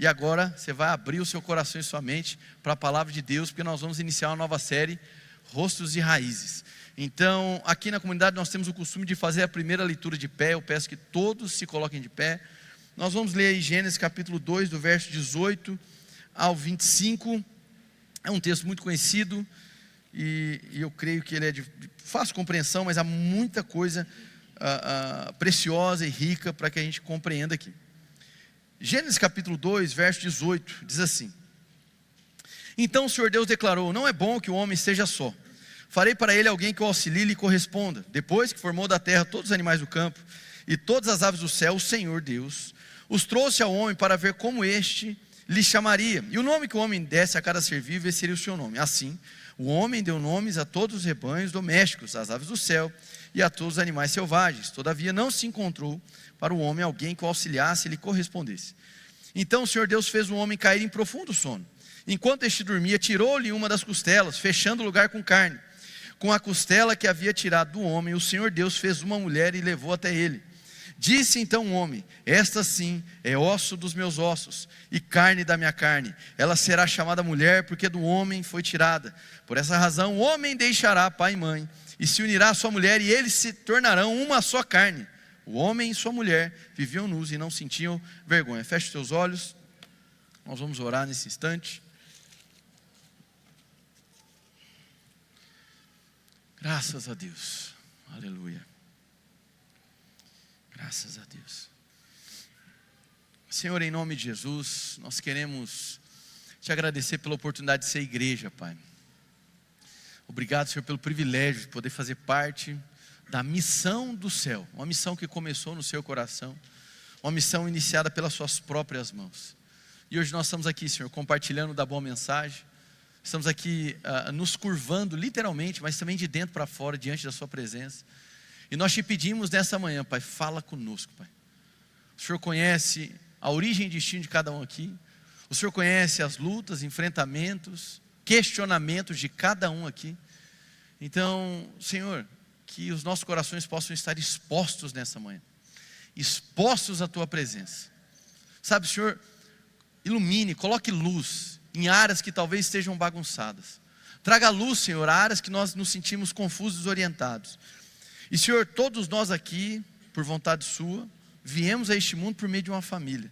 E agora você vai abrir o seu coração e sua mente para a palavra de Deus, porque nós vamos iniciar uma nova série, Rostos e Raízes. Então, aqui na comunidade nós temos o costume de fazer a primeira leitura de pé. Eu peço que todos se coloquem de pé. Nós vamos ler aí Gênesis capítulo 2, do verso 18 ao 25. É um texto muito conhecido e eu creio que ele é de fácil compreensão, mas há muita coisa preciosa e rica para que a gente compreenda aqui. Gênesis capítulo 2, verso 18, diz assim: Então o Senhor Deus declarou: Não é bom que o homem esteja só. Farei para ele alguém que o auxilie e lhe corresponda. Depois que formou da terra todos os animais do campo e todas as aves do céu, o Senhor Deus os trouxe ao homem para ver como este lhe chamaria. E o nome que o homem desse a cada ser vivo, esse seria o seu nome. Assim, o homem deu nomes a todos os rebanhos domésticos, às aves do céu e a todos os animais selvagens. Todavia não se encontrou para o homem alguém que o auxiliasse e lhe correspondesse. Então o Senhor Deus fez o homem cair em profundo sono. Enquanto este dormia, tirou-lhe uma das costelas, fechando o lugar com carne. Com a costela que havia tirado do homem, o Senhor Deus fez uma mulher e levou até ele. Disse então o homem: Esta sim é osso dos meus ossos e carne da minha carne. Ela será chamada mulher, porque do homem foi tirada. Por essa razão o homem deixará pai e mãe e se unirá à sua mulher, e eles se tornarão uma só carne. O homem e sua mulher viviam nus e não sentiam vergonha. Feche os seus olhos. Nós vamos orar nesse instante. Graças a Deus. Aleluia. Graças a Deus. Senhor, em nome de Jesus, nós queremos te agradecer pela oportunidade de ser igreja, Pai. Obrigado, Senhor, pelo privilégio de poder fazer parte da missão do céu. Uma missão que começou no seu coração. Uma missão iniciada pelas suas próprias mãos. E hoje nós estamos aqui, Senhor, compartilhando da boa mensagem. Estamos aqui nos curvando literalmente, mas também de dentro para fora, diante da sua presença. E nós te pedimos nessa manhã, Pai, fala conosco, Pai. O Senhor conhece a origem e destino de cada um aqui. O Senhor conhece as lutas, enfrentamentos, questionamentos de cada um aqui. Então, Senhor, que os nossos corações possam estar expostos nessa manhã. Expostos à Tua presença. Sabe, Senhor, ilumine, coloque luz em áreas que talvez estejam bagunçadas. Traga luz, Senhor, a áreas que nós nos sentimos confusos, desorientados. E Senhor, todos nós aqui, por vontade sua, viemos a este mundo por meio de uma família.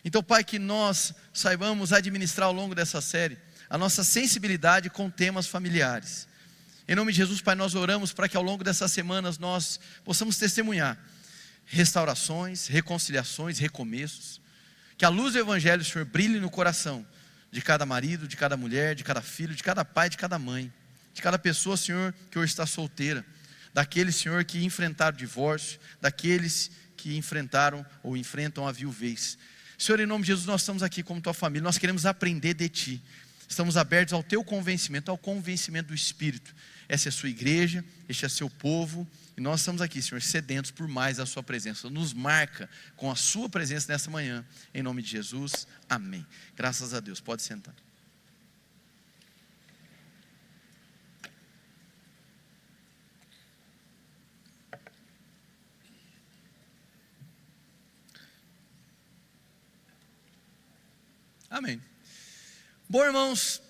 Então, Pai, que nós saibamos administrar ao longo dessa série a nossa sensibilidade com temas familiares. Em nome de Jesus, Pai, nós oramos para que ao longo dessas semanas nós possamos testemunhar restaurações, reconciliações, recomeços. Que a luz do Evangelho, Senhor, brilhe no coração de cada marido, de cada mulher, de cada filho, de cada pai, de cada mãe, de cada pessoa, Senhor, que hoje está solteira, daqueles, Senhor, que enfrentaram divórcio, daqueles que enfrentaram ou enfrentam a viuvez. Senhor, em nome de Jesus, nós estamos aqui como Tua família, nós queremos aprender de Ti, estamos abertos ao Teu convencimento, ao convencimento do Espírito. Essa é a Sua igreja, este é Seu povo, e nós estamos aqui, Senhor, sedentos por mais da Sua presença. Nos marca com a Sua presença nessa manhã, em nome de Jesus, amém. Graças a Deus, pode sentar. Amém. Bom, irmãos,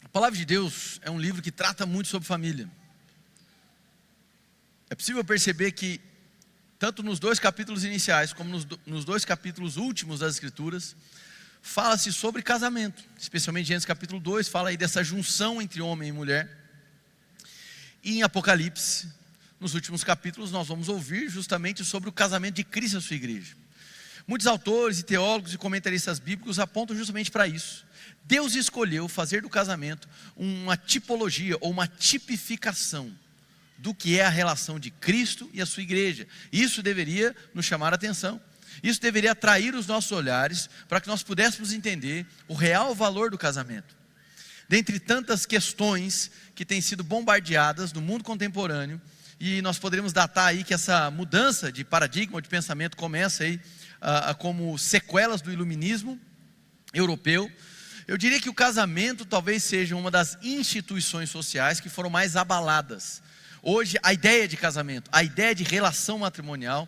a palavra de Deus é um livro que trata muito sobre família. É possível perceber que, tanto nos 2 capítulos iniciais, como nos 2 capítulos últimos das Escrituras, fala-se sobre casamento. Especialmente Gênesis capítulo 2, fala aí dessa junção entre homem e mulher. E em Apocalipse, nos últimos capítulos, nós vamos ouvir justamente sobre o casamento de Cristo e a sua igreja. Muitos autores e teólogos e comentaristas bíblicos apontam justamente para isso. Deus escolheu fazer do casamento uma tipologia ou uma tipificação do que é a relação de Cristo e a sua igreja. Isso deveria nos chamar a atenção. Isso deveria atrair os nossos olhares para que nós pudéssemos entender o real valor do casamento. Dentre tantas questões que têm sido bombardeadas no mundo contemporâneo, e nós poderíamos datar aí que essa mudança de paradigma, de pensamento começa aí como sequelas do iluminismo europeu. Eu diria que o casamento talvez seja uma das instituições sociais que foram mais abaladas. Hoje a ideia de casamento, a ideia de relação matrimonial,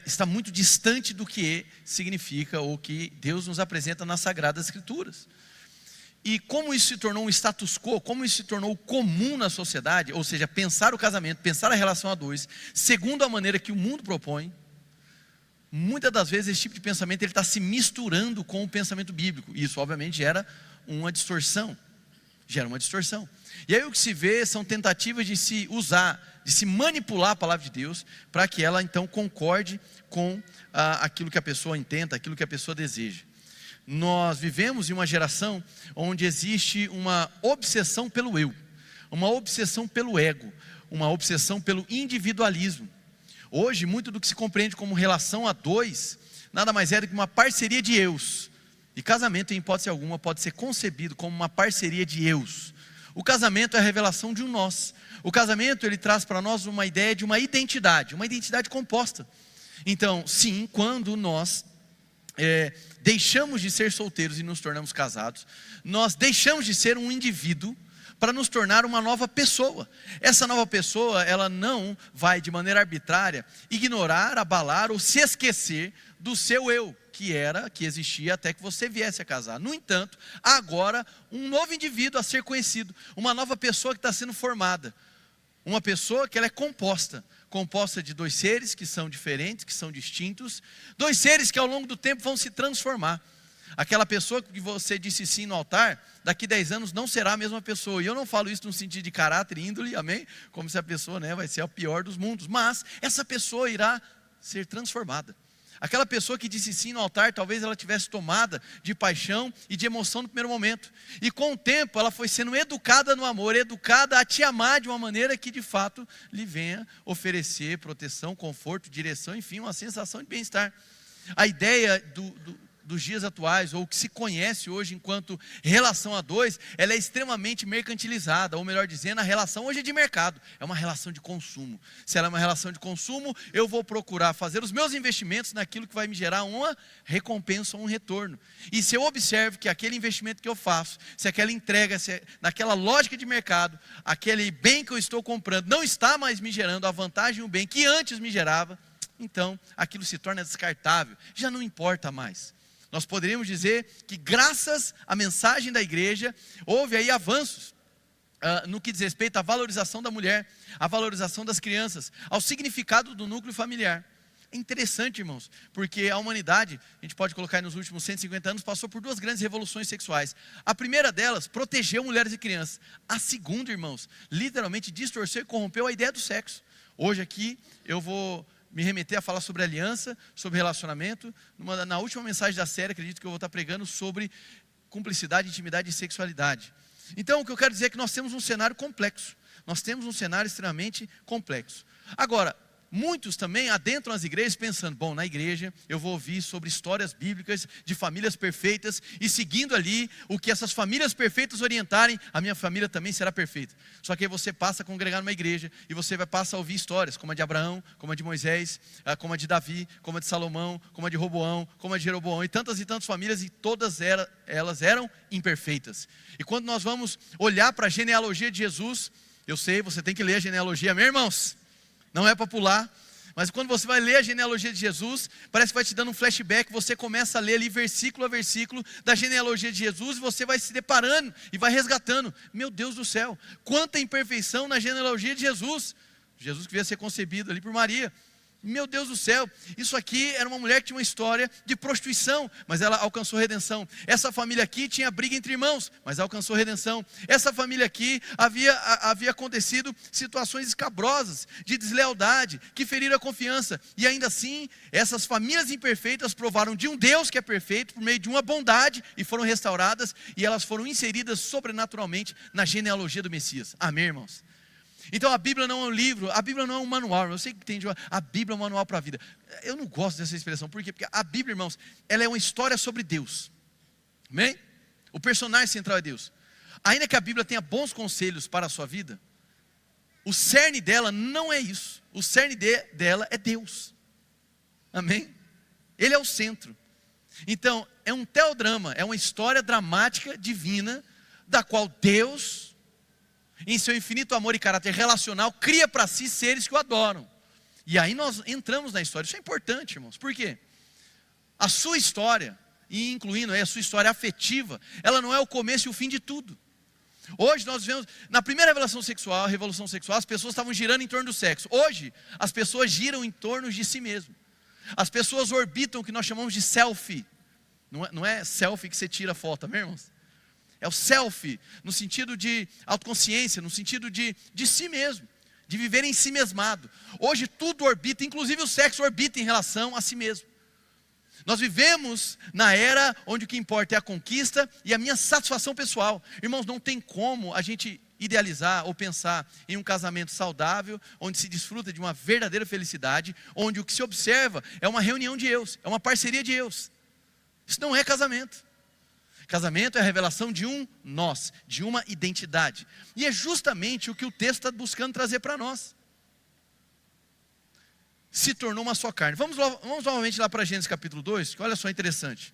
está muito distante do que significa ou que Deus nos apresenta nas Sagradas Escrituras. E como isso se tornou um status quo, como isso se tornou comum na sociedade, ou seja, pensar o casamento, pensar a relação a dois, segundo a maneira que o mundo propõe, muitas das vezes esse tipo de pensamento está se misturando com o pensamento bíblico. E isso obviamente gera uma distorção. E aí o que se vê são tentativas de se usar, de se manipular a palavra de Deus, para que ela então concorde com aquilo que a pessoa intenta, aquilo que a pessoa deseja. Nós vivemos em uma geração onde existe uma obsessão pelo eu, uma obsessão pelo ego, uma obsessão pelo individualismo. Hoje, muito do que se compreende como relação a dois, nada mais é do que uma parceria de eus. E casamento, em hipótese alguma, pode ser concebido como uma parceria de eus. O casamento é a revelação de um nós. O casamento, ele traz para nós uma ideia de uma identidade composta. Então, sim, quando nós deixamos de ser solteiros e nos tornamos casados, nós deixamos de ser um indivíduo para nos tornar uma nova pessoa. Essa nova pessoa, ela não vai de maneira arbitrária ignorar, abalar ou se esquecer do seu eu, que existia até que você viesse a casar. No entanto, agora um novo indivíduo a ser conhecido, uma nova pessoa que está sendo formada, uma pessoa que ela é composta de dois seres que são diferentes, que são distintos, dois seres que ao longo do tempo vão se transformar. Aquela pessoa que você disse sim no altar, daqui 10 anos não será a mesma pessoa. E eu não falo isso no sentido de caráter e índole, amém? Como se a pessoa vai ser a pior dos mundos. Mas essa pessoa irá ser transformada. Aquela pessoa que disse sim no altar, talvez ela tivesse tomada de paixão e de emoção no primeiro momento. E com o tempo ela foi sendo educada no amor, educada a te amar de uma maneira que de fato lhe venha oferecer proteção, conforto, direção, enfim, uma sensação de bem-estar. A ideia dos dias atuais, ou o que se conhece hoje enquanto relação a dois, ela é extremamente mercantilizada, ou melhor dizendo, a relação hoje é de mercado, é uma relação de consumo. Se ela é uma relação de consumo, eu vou procurar fazer os meus investimentos naquilo que vai me gerar uma recompensa ou um retorno. E se eu observo que aquele investimento que eu faço, se aquela entrega, naquela lógica de mercado, aquele bem que eu estou comprando não está mais me gerando a vantagem e o bem que antes me gerava, então aquilo se torna descartável, já não importa mais. Nós poderíamos dizer que graças à mensagem da igreja, houve aí avanços no que diz respeito à valorização da mulher, à valorização das crianças, ao significado do núcleo familiar. É interessante, irmãos, porque a humanidade, a gente pode colocar aí nos últimos 150 anos, passou por duas grandes revoluções sexuais. A primeira delas protegeu mulheres e crianças. A segunda, irmãos, literalmente distorceu e corrompeu a ideia do sexo. Hoje aqui eu vou me remeter a falar sobre aliança, sobre relacionamento. Na última mensagem da série, acredito que eu vou estar pregando sobre cumplicidade, intimidade e sexualidade. Então, o que eu quero dizer é que nós temos um cenário complexo. Nós temos um cenário extremamente complexo. Agora, muitos também adentram as igrejas pensando, bom, na igreja eu vou ouvir sobre histórias bíblicas de famílias perfeitas, e seguindo ali o que essas famílias perfeitas orientarem, a minha família também será perfeita. Só que aí você passa a congregar numa igreja, e você vai passar a ouvir histórias, como a de Abraão, como a de Moisés, como a de Davi, como a de Salomão, como a de Roboão, como a de Jeroboão, e tantas famílias, e todas elas eram imperfeitas. E quando nós vamos olhar para a genealogia de Jesus, eu sei, você tem que ler a genealogia, amém, irmãos? Não é para pular, mas quando você vai ler a genealogia de Jesus, parece que vai te dando um flashback, você começa a ler ali versículo a versículo da genealogia de Jesus, e você vai se deparando e vai resgatando. Meu Deus do céu, quanta imperfeição na genealogia de Jesus. Jesus que veio a ser concebido ali por Maria. Meu Deus do céu, isso aqui era uma mulher que tinha uma história de prostituição, mas ela alcançou redenção. Essa família aqui tinha briga entre irmãos, mas alcançou redenção. Essa família aqui havia acontecido situações escabrosas, de deslealdade, que feriram a confiança. E ainda assim, essas famílias imperfeitas provaram de um Deus que é perfeito, por meio de uma bondade, e foram restauradas, e elas foram inseridas sobrenaturalmente na genealogia do Messias. Amém, irmãos? Então a Bíblia não é um livro, a Bíblia não é um manual. Eu sei que tem a Bíblia é um manual para a vida. Eu não gosto dessa expressão, por quê? Porque a Bíblia, irmãos, ela é uma história sobre Deus. Amém? O personagem central é Deus. Ainda que a Bíblia tenha bons conselhos para a sua vida, o cerne dela não é isso. O cerne dela é Deus. Amém? Ele é o centro. Então, é um teodrama, é uma história dramática, divina, da qual Deus, em seu infinito amor e caráter relacional, cria para si seres que o adoram. E aí nós entramos na história. Isso é importante, irmãos. Por quê? A sua história, e incluindo aí a sua história afetiva, ela não é o começo e o fim de tudo. Hoje nós vemos, na primeira revolução sexual, as pessoas estavam girando em torno do sexo. Hoje, as pessoas giram em torno de si mesmo. As pessoas orbitam o que nós chamamos de selfie. Não é selfie que você tira foto, amém, irmãos? É o selfie, no sentido de autoconsciência, no sentido de si mesmo, de viver em si mesmado. Hoje tudo orbita, inclusive o sexo orbita em relação a si mesmo. Nós vivemos na era onde o que importa é a conquista e a minha satisfação pessoal. Irmãos, não tem como a gente idealizar ou pensar em um casamento saudável, onde se desfruta de uma verdadeira felicidade, onde o que se observa é uma reunião de eus, é uma parceria de eus. Isso não é casamento. Casamento é a revelação de um nós, de uma identidade. E é justamente o que o texto está buscando trazer para nós. Se tornou uma só carne. Vamos novamente lá para Gênesis capítulo 2, que olha só interessante.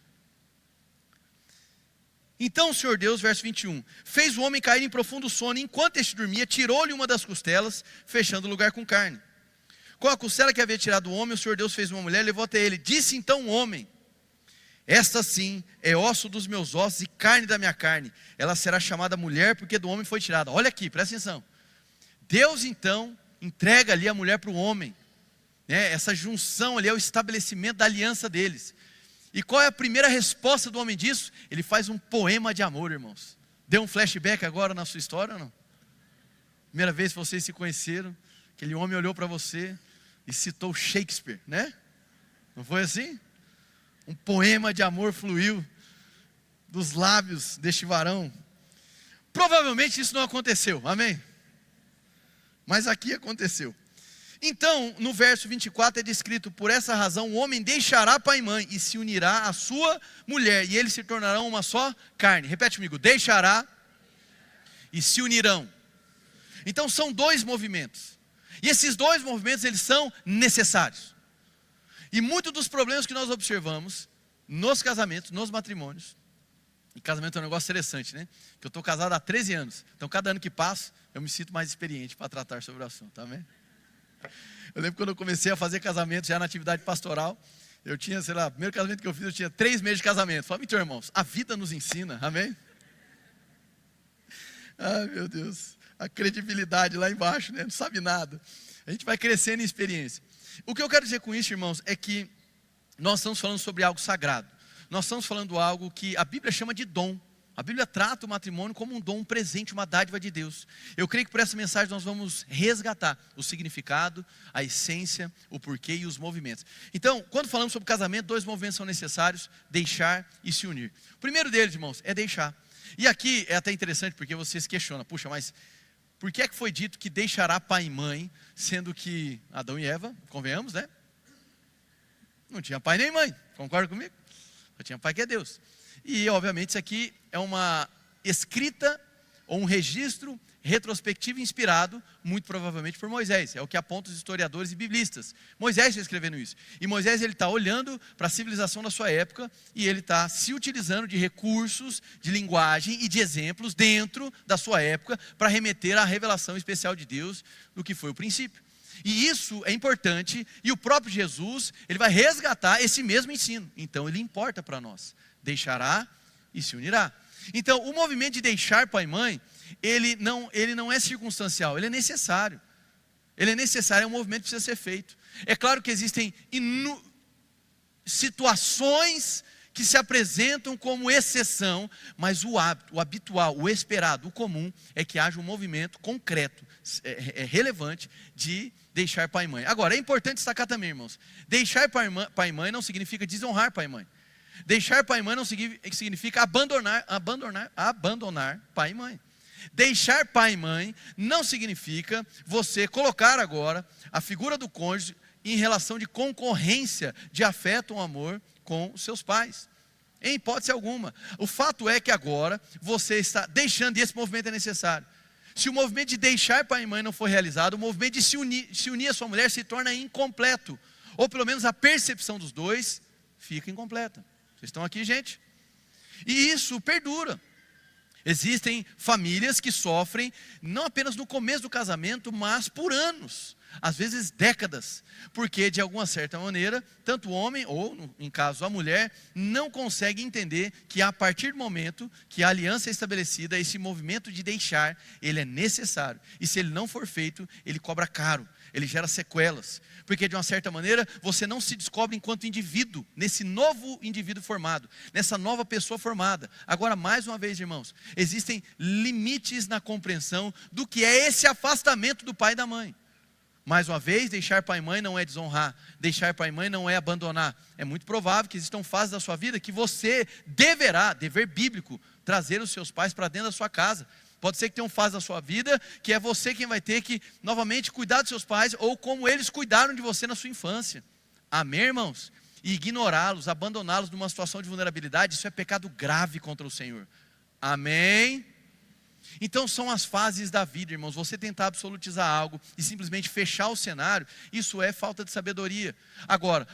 Então o Senhor Deus, verso 21, fez o homem cair em profundo sono, e enquanto este dormia, tirou-lhe uma das costelas, fechando o lugar com carne. Com a costela que havia tirado o homem, o Senhor Deus fez uma mulher e levou até ele. Disse então o homem: esta sim é osso dos meus ossos e carne da minha carne. Ela será chamada mulher, porque do homem foi tirada. Olha aqui, presta atenção. Deus então entrega ali a mulher para o homem. Essa junção ali é o estabelecimento da aliança deles. E qual é a primeira resposta do homem disso? Ele faz um poema de amor, irmãos. Deu um flashback agora na sua história ou não? Primeira vez que vocês se conheceram, aquele homem olhou para você e citou Shakespeare, né? Não foi assim? Um poema de amor fluiu dos lábios deste varão. Provavelmente isso não aconteceu, amém? Mas aqui aconteceu. Então, no verso 24 é descrito: por essa razão o homem deixará pai e mãe e se unirá à sua mulher, e eles se tornarão uma só carne. Repete comigo: deixará e se unirão. Então são dois movimentos. E esses dois movimentos, eles são necessários. E muitos dos problemas que nós observamos nos casamentos, nos matrimônios, e casamento é um negócio interessante, né? Que eu estou casado há 13 anos. Então cada ano que passa, eu me sinto mais experiente para tratar sobre o assunto, tá vendo? Eu lembro quando eu comecei a fazer casamento já na atividade pastoral, eu tinha, sei lá, o primeiro casamento que eu fiz, eu tinha 3 meses de casamento. Falei: então, irmãos, a vida nos ensina, amém? Ai, meu Deus, a credibilidade lá embaixo, né? Não sabe nada. A gente vai crescendo em experiência. O que eu quero dizer com isso, irmãos, é que nós estamos falando sobre algo sagrado. Nós estamos falando algo que a Bíblia chama de dom. A Bíblia trata o matrimônio como um dom, um presente, uma dádiva de Deus. Eu creio que por essa mensagem nós vamos resgatar o significado, a essência, o porquê e os movimentos. Então, quando falamos sobre casamento, 2 movimentos são necessários: deixar e se unir. O primeiro deles, irmãos, é deixar. E aqui é até interessante porque você se questiona: puxa, mas por que é que foi dito que deixará pai e mãe, sendo que Adão e Eva, convenhamos, né? Não tinha pai nem mãe, concorda comigo? Só tinha pai, que é Deus. E obviamente isso aqui é uma escrita ou um registro retrospectivo inspirado, muito provavelmente por Moisés. É o que apontam os historiadores e biblistas. Moisés está escrevendo isso. E Moisés está olhando para a civilização da sua época e ele está se utilizando de recursos, de linguagem e de exemplos dentro da sua época para remeter à revelação especial de Deus do que foi o princípio. E isso é importante, e o próprio Jesus, ele vai resgatar esse mesmo ensino. Então ele importa para nós: deixará e se unirá. Então o movimento de deixar pai e mãe, ele não é circunstancial, ele é necessário. Ele é necessário, é um movimento que precisa ser feito. É claro que existem situações que se apresentam como exceção, mas o hábito, o habitual, o esperado, o comum é que haja um movimento concreto, relevante, de deixar pai e mãe. Agora, é importante destacar também, irmãos: deixar pai e mãe não significa desonrar pai e mãe. Deixar pai e mãe não significa abandonar pai e mãe. Deixar pai e mãe não significa você colocar agora a figura do cônjuge em relação de concorrência, de afeto ou amor com os seus pais. Em hipótese alguma. O fato é que agora você está deixando, e esse movimento é necessário. Se o movimento de deixar pai e mãe não for realizado, o movimento de se unir à sua mulher se torna incompleto. Ou pelo menos a percepção dos dois fica incompleta. Vocês estão aqui, gente? E isso perdura. Existem famílias que sofrem, não apenas no começo do casamento, mas por anos. às vezes décadas, porque de alguma certa maneira, tanto o homem, ou em caso a mulher, não consegue entender que a partir do momento que a aliança é estabelecida, esse movimento de deixar, ele é necessário, e se ele não for feito, ele cobra caro, ele gera sequelas, porque de uma certa maneira, você não se descobre enquanto indivíduo, nesse novo indivíduo formado, nessa nova pessoa formada. Agora, mais uma vez, irmãos, existem limites na compreensão do que é esse afastamento do pai e da mãe. Mais uma vez, deixar pai e mãe não é desonrar, deixar pai e mãe não é abandonar. É muito provável que existam fases da sua vida que você deverá, dever bíblico, trazer os seus pais para dentro da sua casa. Pode ser que tenha uma fase da sua vida que é você quem vai ter que novamente cuidar dos seus pais, ou como eles cuidaram de você na sua infância. Amém, irmãos? E ignorá-los, abandoná-los numa situação de vulnerabilidade, isso é pecado grave contra o Senhor. Amém? Então são as fases da vida, irmãos. Você tentar absolutizar algo e simplesmente fechar o cenário, isso é falta de sabedoria. Agora,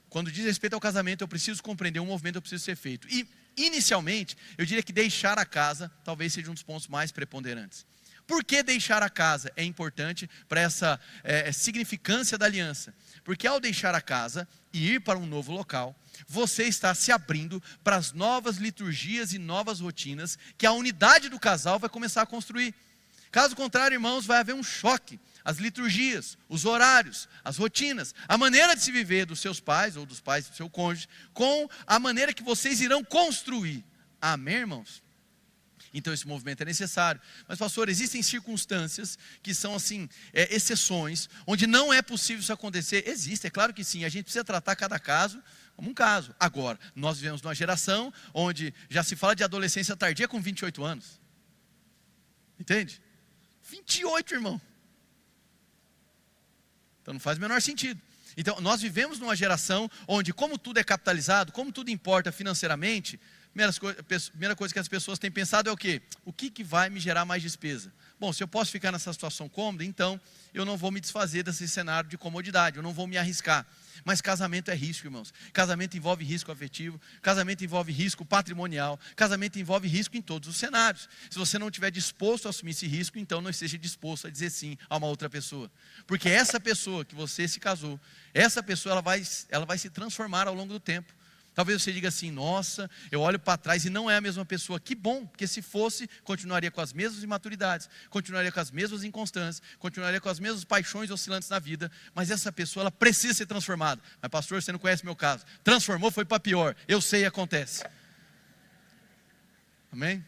quando diz respeito ao casamento, eu preciso compreender um movimento que precisa ser feito. E inicialmente, eu diria que deixar a casa talvez seja um dos pontos mais preponderantes. Por que deixar a casa é importante para essa significância da aliança? Porque ao deixar a casa e ir para um novo local, você está se abrindo para as novas liturgias e novas rotinas que a unidade do casal vai começar a construir. Caso contrário, irmãos, vai haver um choque. As liturgias, os horários, as rotinas, a maneira de se viver dos seus pais ou dos pais do seu cônjuge, com a maneira que vocês irão construir. Amém, irmãos? Então esse movimento é necessário. Mas pastor, existem circunstâncias que são assim, exceções, onde não é possível isso acontecer. Existe, é claro que sim, a gente precisa tratar cada caso como um caso. Agora, nós vivemos numa geração onde já se fala de adolescência tardia com 28 anos. Entende? 28, irmão. Então não faz o menor sentido. Então nós vivemos numa geração onde, como tudo é capitalizado, como tudo importa financeiramente, primeira coisa que as pessoas têm pensado é o quê? O que vai me gerar mais despesa? Bom, se eu posso ficar nessa situação cômoda, então eu não vou me desfazer desse cenário de comodidade, eu não vou me arriscar. Mas casamento é risco, irmãos. Casamento envolve risco afetivo, casamento envolve risco patrimonial, casamento envolve risco em todos os cenários. Se você não estiver disposto a assumir esse risco, então não esteja disposto a dizer sim a uma outra pessoa. Porque essa pessoa que você se casou, essa pessoa ela vai se transformar ao longo do tempo. Talvez você diga assim, nossa, eu olho para trás e não é a mesma pessoa. Que bom, porque se fosse, continuaria com as mesmas imaturidades, continuaria com as mesmas inconstâncias, continuaria com as mesmas paixões oscilantes na vida, mas essa pessoa, ela precisa ser transformada. Mas pastor, você não conhece meu caso. Transformou, foi para pior. Eu sei, acontece. Amém?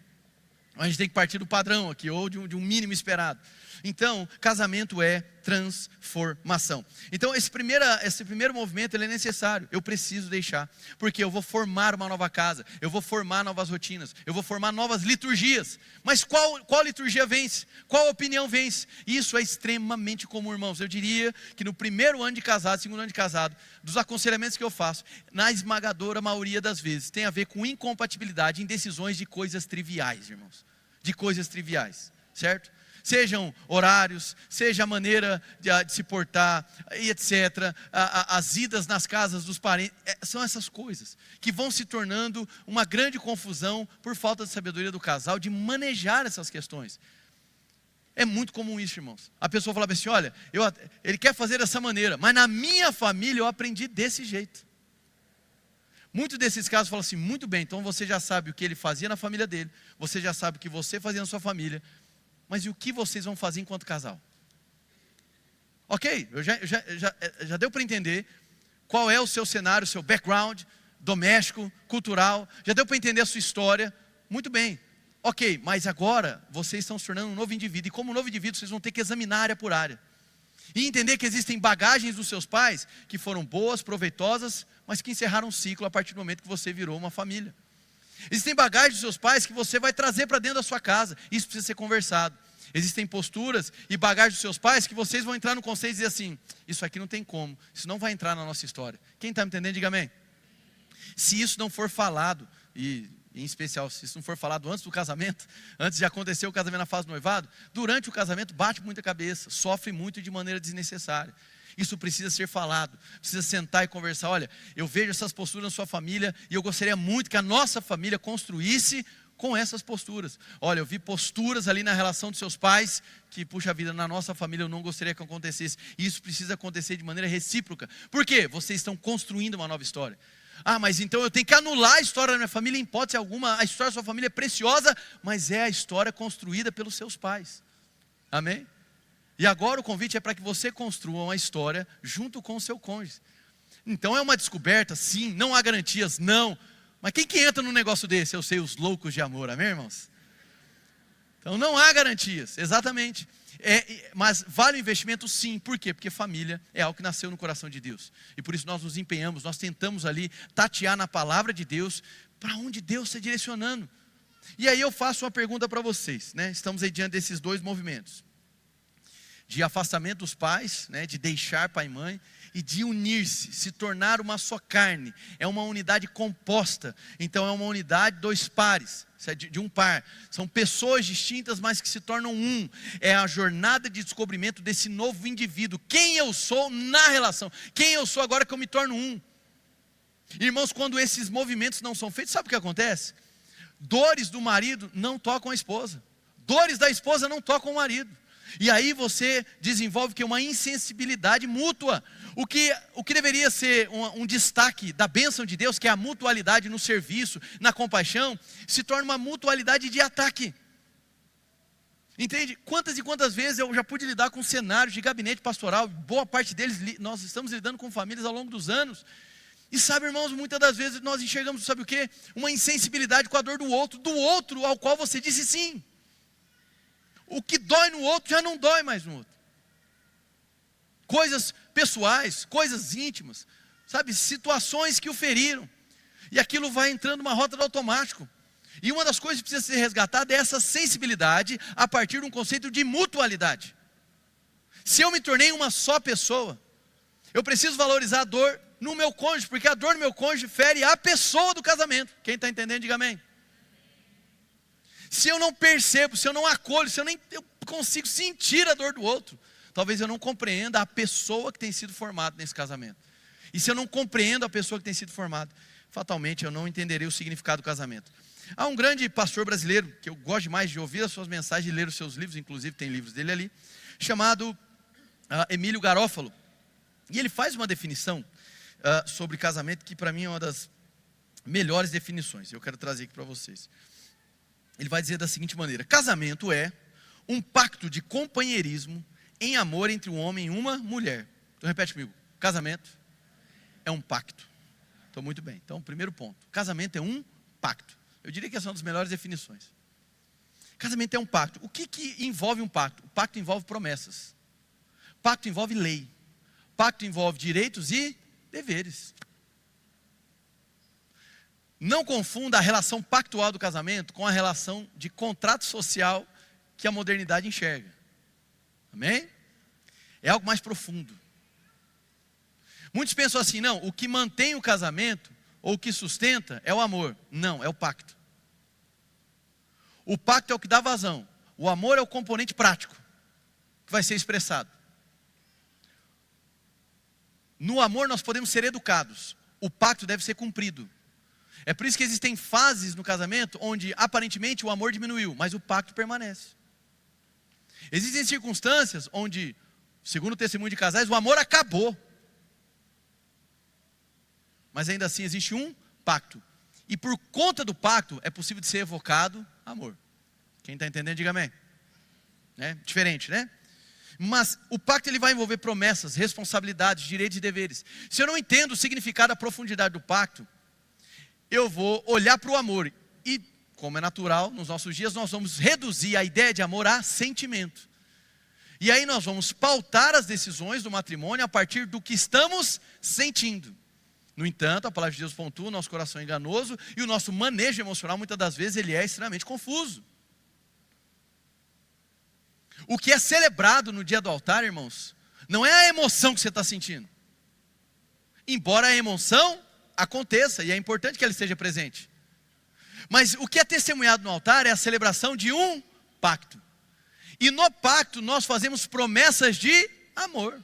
A gente tem que partir do padrão aqui, ou de um mínimo esperado. Então, casamento é transformação. Então, esse primeiro movimento ele é necessário. Eu preciso deixar, porque eu vou formar uma nova casa, eu vou formar novas rotinas, eu vou formar novas liturgias. Mas qual liturgia vence? Qual opinião vence? Isso é extremamente comum, irmãos. Eu diria que no primeiro ano de casado, segundo ano de casado, dos aconselhamentos que eu faço, na esmagadora maioria das vezes, tem a ver com incompatibilidade em decisões de coisas triviais, irmãos. De coisas triviais, certo? Sejam horários, seja a maneira de se portar, e etc. As idas nas casas dos parentes, são essas coisas que vão se tornando uma grande confusão por falta de sabedoria do casal, de manejar essas questões. É muito comum isso, irmãos. A pessoa fala assim, olha, ele quer fazer dessa maneira, mas na minha família eu aprendi desse jeito. Muitos desses casos falam assim, muito bem, então você já sabe o que ele fazia na família dele, você já sabe o que você fazia na sua família, mas e o que vocês vão fazer enquanto casal? Ok, já deu para entender qual é o seu cenário, o seu background doméstico, cultural, já deu para entender a sua história, muito bem. Ok, mas agora vocês estão se tornando um novo indivíduo, e como novo indivíduo vocês vão ter que examinar área por área. E entender que existem bagagens dos seus pais que foram boas, proveitosas, mas que encerraram um ciclo a partir do momento que você virou uma família. Existem bagagens dos seus pais que você vai trazer para dentro da sua casa. Isso precisa ser conversado. Existem posturas e bagagens dos seus pais que vocês vão entrar no conceito e dizer assim, isso aqui não tem como, isso não vai entrar na nossa história. Quem está me entendendo, diga amém. Se isso não for falado, e em especial se isso não for falado antes do casamento, antes de acontecer o casamento na fase do noivado, durante o casamento bate muita cabeça, sofre muito de maneira desnecessária. Isso precisa ser falado, precisa sentar e conversar. Olha, eu vejo essas posturas na sua família e eu gostaria muito que a nossa família construísse com essas posturas. Olha, eu vi posturas ali na relação dos seus pais, que, puxa vida, na nossa família eu não gostaria que acontecesse. E isso precisa acontecer de maneira recíproca. Por quê? Vocês estão construindo uma nova história. Ah, mas então eu tenho que anular a história da minha família, em hipótese alguma. A história da sua família é preciosa, mas é a história construída pelos seus pais. Amém? E agora o convite é para que você construa uma história junto com o seu cônjuge. Então é uma descoberta, sim, não há garantias, não. Mas quem que entra num negócio desse? Eu sei, os loucos de amor, amém, irmãos? Então não há garantias, exatamente. Mas vale o investimento, sim. Por quê? Porque família é algo que nasceu no coração de Deus. E por isso nós nos empenhamos, nós tentamos ali tatear na palavra de Deus, para onde Deus está direcionando. E aí eu faço uma pergunta para vocês, né? Estamos aí diante desses dois movimentos. De afastamento dos pais, né, de deixar pai e mãe, e de unir-se, se tornar uma só carne. É uma unidade composta, então é uma unidade dos pares, de um par. São pessoas distintas, mas que se tornam um. É a jornada de descobrimento desse novo indivíduo. Quem eu sou na relação, quem eu sou agora que eu me torno um. Irmãos, quando esses movimentos não são feitos, sabe o que acontece? Dores do marido não tocam a esposa, dores da esposa não tocam o marido. E aí você desenvolve uma insensibilidade mútua. O que deveria ser um destaque da bênção de Deus, que é a mutualidade no serviço, na compaixão, se torna uma mutualidade de ataque. Entende? Quantas e quantas vezes eu já pude lidar com cenários de gabinete pastoral, boa parte deles, nós estamos lidando com famílias ao longo dos anos. E sabe, irmãos, muitas das vezes nós enxergamos, sabe o quê? Uma insensibilidade com a dor do outro ao qual você disse sim. O que dói no outro já não dói mais no outro. Coisas pessoais, coisas íntimas, sabe, situações que o feriram. E aquilo vai entrando numa rota do automático. E uma das coisas que precisa ser resgatada é essa sensibilidade a partir de um conceito de mutualidade. Se eu me tornei uma só pessoa, eu preciso valorizar a dor no meu cônjuge, porque a dor no meu cônjuge fere a pessoa do casamento. Quem está entendendo, diga amém. Se eu não percebo, se eu não acolho, se eu nem consigo sentir a dor do outro, talvez eu não compreenda a pessoa que tem sido formada nesse casamento. E se eu não compreendo a pessoa que tem sido formada, fatalmente eu não entenderei o significado do casamento. Há um grande pastor brasileiro, que eu gosto demais de ouvir as suas mensagens e ler os seus livros, inclusive tem livros dele ali, chamado Emílio Garófalo. E ele faz uma definição sobre casamento que para mim é uma das melhores definições. Eu quero trazer aqui para vocês. Ele vai dizer da seguinte maneira: casamento é um pacto de companheirismo em amor entre um homem e uma mulher. Então repete comigo: casamento é um pacto. Então muito bem, então primeiro ponto, casamento é um pacto. Eu diria que essa é uma das melhores definições. Casamento é um pacto. O que envolve um pacto? O pacto envolve promessas. Pacto envolve lei. Pacto envolve direitos e deveres. Não confunda a relação pactual do casamento com a relação de contrato social que a modernidade enxerga. Amém? É algo mais profundo. Muitos pensam assim: não, o que mantém o casamento ou o que sustenta é o amor. Não, é o pacto. O pacto é o que dá vazão. O amor é o componente prático que vai ser expressado. No amor nós podemos ser educados. O pacto deve ser cumprido. É por isso que existem fases no casamento onde aparentemente o amor diminuiu, mas o pacto permanece. Existem circunstâncias onde, segundo o testemunho de casais, o amor acabou. Mas ainda assim existe um pacto. E por conta do pacto é possível de ser evocado amor. Quem está entendendo, diga amém. Diferente, né? Mas o pacto ele vai envolver promessas, responsabilidades, direitos e deveres. Se eu não entendo o significado, a profundidade do pacto, eu vou olhar para o amor. E, como é natural, nos nossos dias, nós vamos reduzir a ideia de amor a sentimento. E aí nós vamos pautar as decisões do matrimônio a partir do que estamos sentindo. No entanto, a palavra de Deus pontua: o nosso coração é enganoso e o nosso manejo emocional, muitas das vezes, ele é extremamente confuso. O que é celebrado no dia do altar, irmãos, não é a emoção que você está sentindo. Embora a emoção aconteça, e é importante que ela esteja presente. Mas o que é testemunhado no altar é a celebração de um pacto. E no pacto nós fazemos promessas de amor.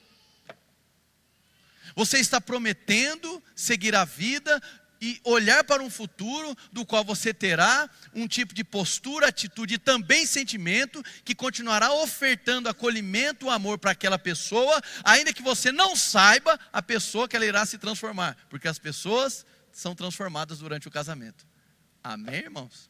Você está prometendo seguir a vida e olhar para um futuro do qual você terá um tipo de postura, atitude e também sentimento que continuará ofertando acolhimento, amor para aquela pessoa, ainda que você não saiba a pessoa que ela irá se transformar, porque as pessoas são transformadas durante o casamento. Amém, irmãos?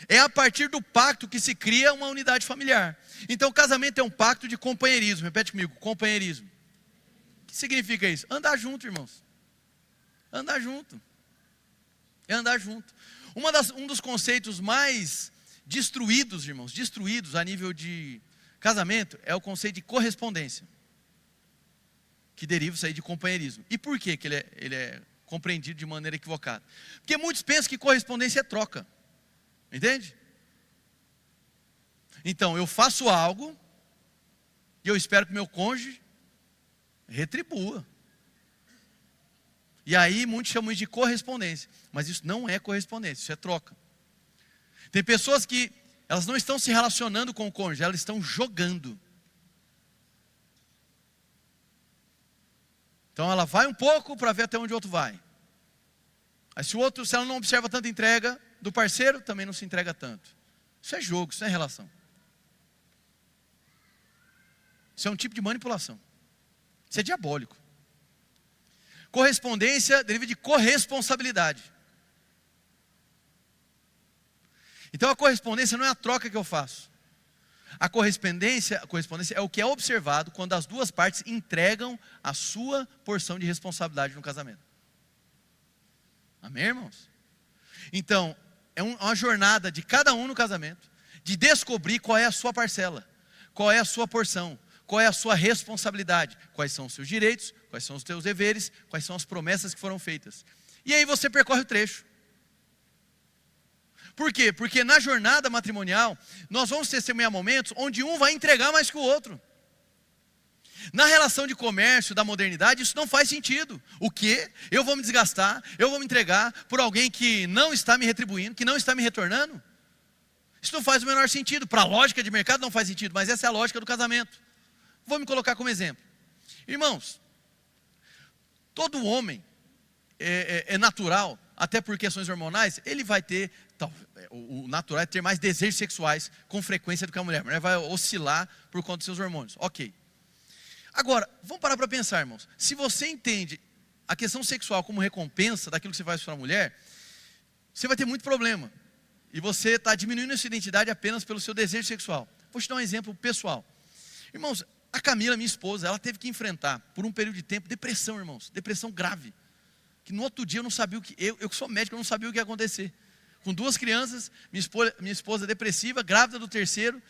É a partir do pacto que se cria uma unidade familiar. Então o casamento é um pacto de companheirismo. Repete comigo, companheirismo. O que significa isso? Andar junto, irmãos. Andar junto. É andar junto. Um dos conceitos mais destruídos, irmãos, destruídos a nível de casamento, é o conceito de correspondência, que deriva isso aí de companheirismo. E por que ele é compreendido de maneira equivocada? Porque muitos pensam que correspondência é troca. Entende? Então, eu faço algo e eu espero que meu cônjuge retribua. E aí muitos chamam isso de correspondência. Mas isso não é correspondência, isso é troca. Tem pessoas que elas não estão se relacionando com o cônjuge, elas estão jogando. Então ela vai um pouco para ver até onde o outro vai. Aí se ela não observa tanta entrega do parceiro, também não se entrega tanto. Isso é jogo, isso não é relação. Isso é um tipo de manipulação. Isso é diabólico. Correspondência deriva de corresponsabilidade. Então a correspondência não é a troca que eu faço. A correspondência é o que é observado quando as duas partes entregam a sua porção de responsabilidade no casamento. Amém, irmãos? Então, é uma jornada de cada um no casamento, de descobrir qual é a sua parcela, qual é a sua porção, qual é a sua responsabilidade, quais são os seus direitos, quais são os teus deveres, quais são as promessas que foram feitas. E aí você percorre o trecho. Por quê? Porque na jornada matrimonial, nós vamos testemunhar momentos onde um vai entregar mais que o outro. Na relação de comércio da modernidade, isso não faz sentido. O quê? Eu vou me desgastar, eu vou me entregar por alguém que não está me retribuindo, que não está me retornando? Isso não faz o menor sentido. Para a lógica de mercado não faz sentido, mas essa é a lógica do casamento. Vou me colocar como exemplo. Irmãos, todo homem é natural, até por questões hormonais, ele vai ter, o natural é ter mais desejos sexuais com frequência do que a mulher. A mulher vai oscilar por conta dos seus hormônios. Ok. Agora, vamos parar para pensar, irmãos. Se você entende a questão sexual como recompensa daquilo que você faz para a mulher, você vai ter muito problema. E você está diminuindo a sua identidade apenas pelo seu desejo sexual. Vou te dar um exemplo pessoal. Irmãos, a Camila, minha esposa, ela teve que enfrentar, por um período de tempo, depressão, irmãos. Depressão grave. Que no outro dia eu não sabia o que... Eu que sou médico, eu não sabia o que ia acontecer. Com 2 crianças, minha esposa depressiva, grávida do 3º.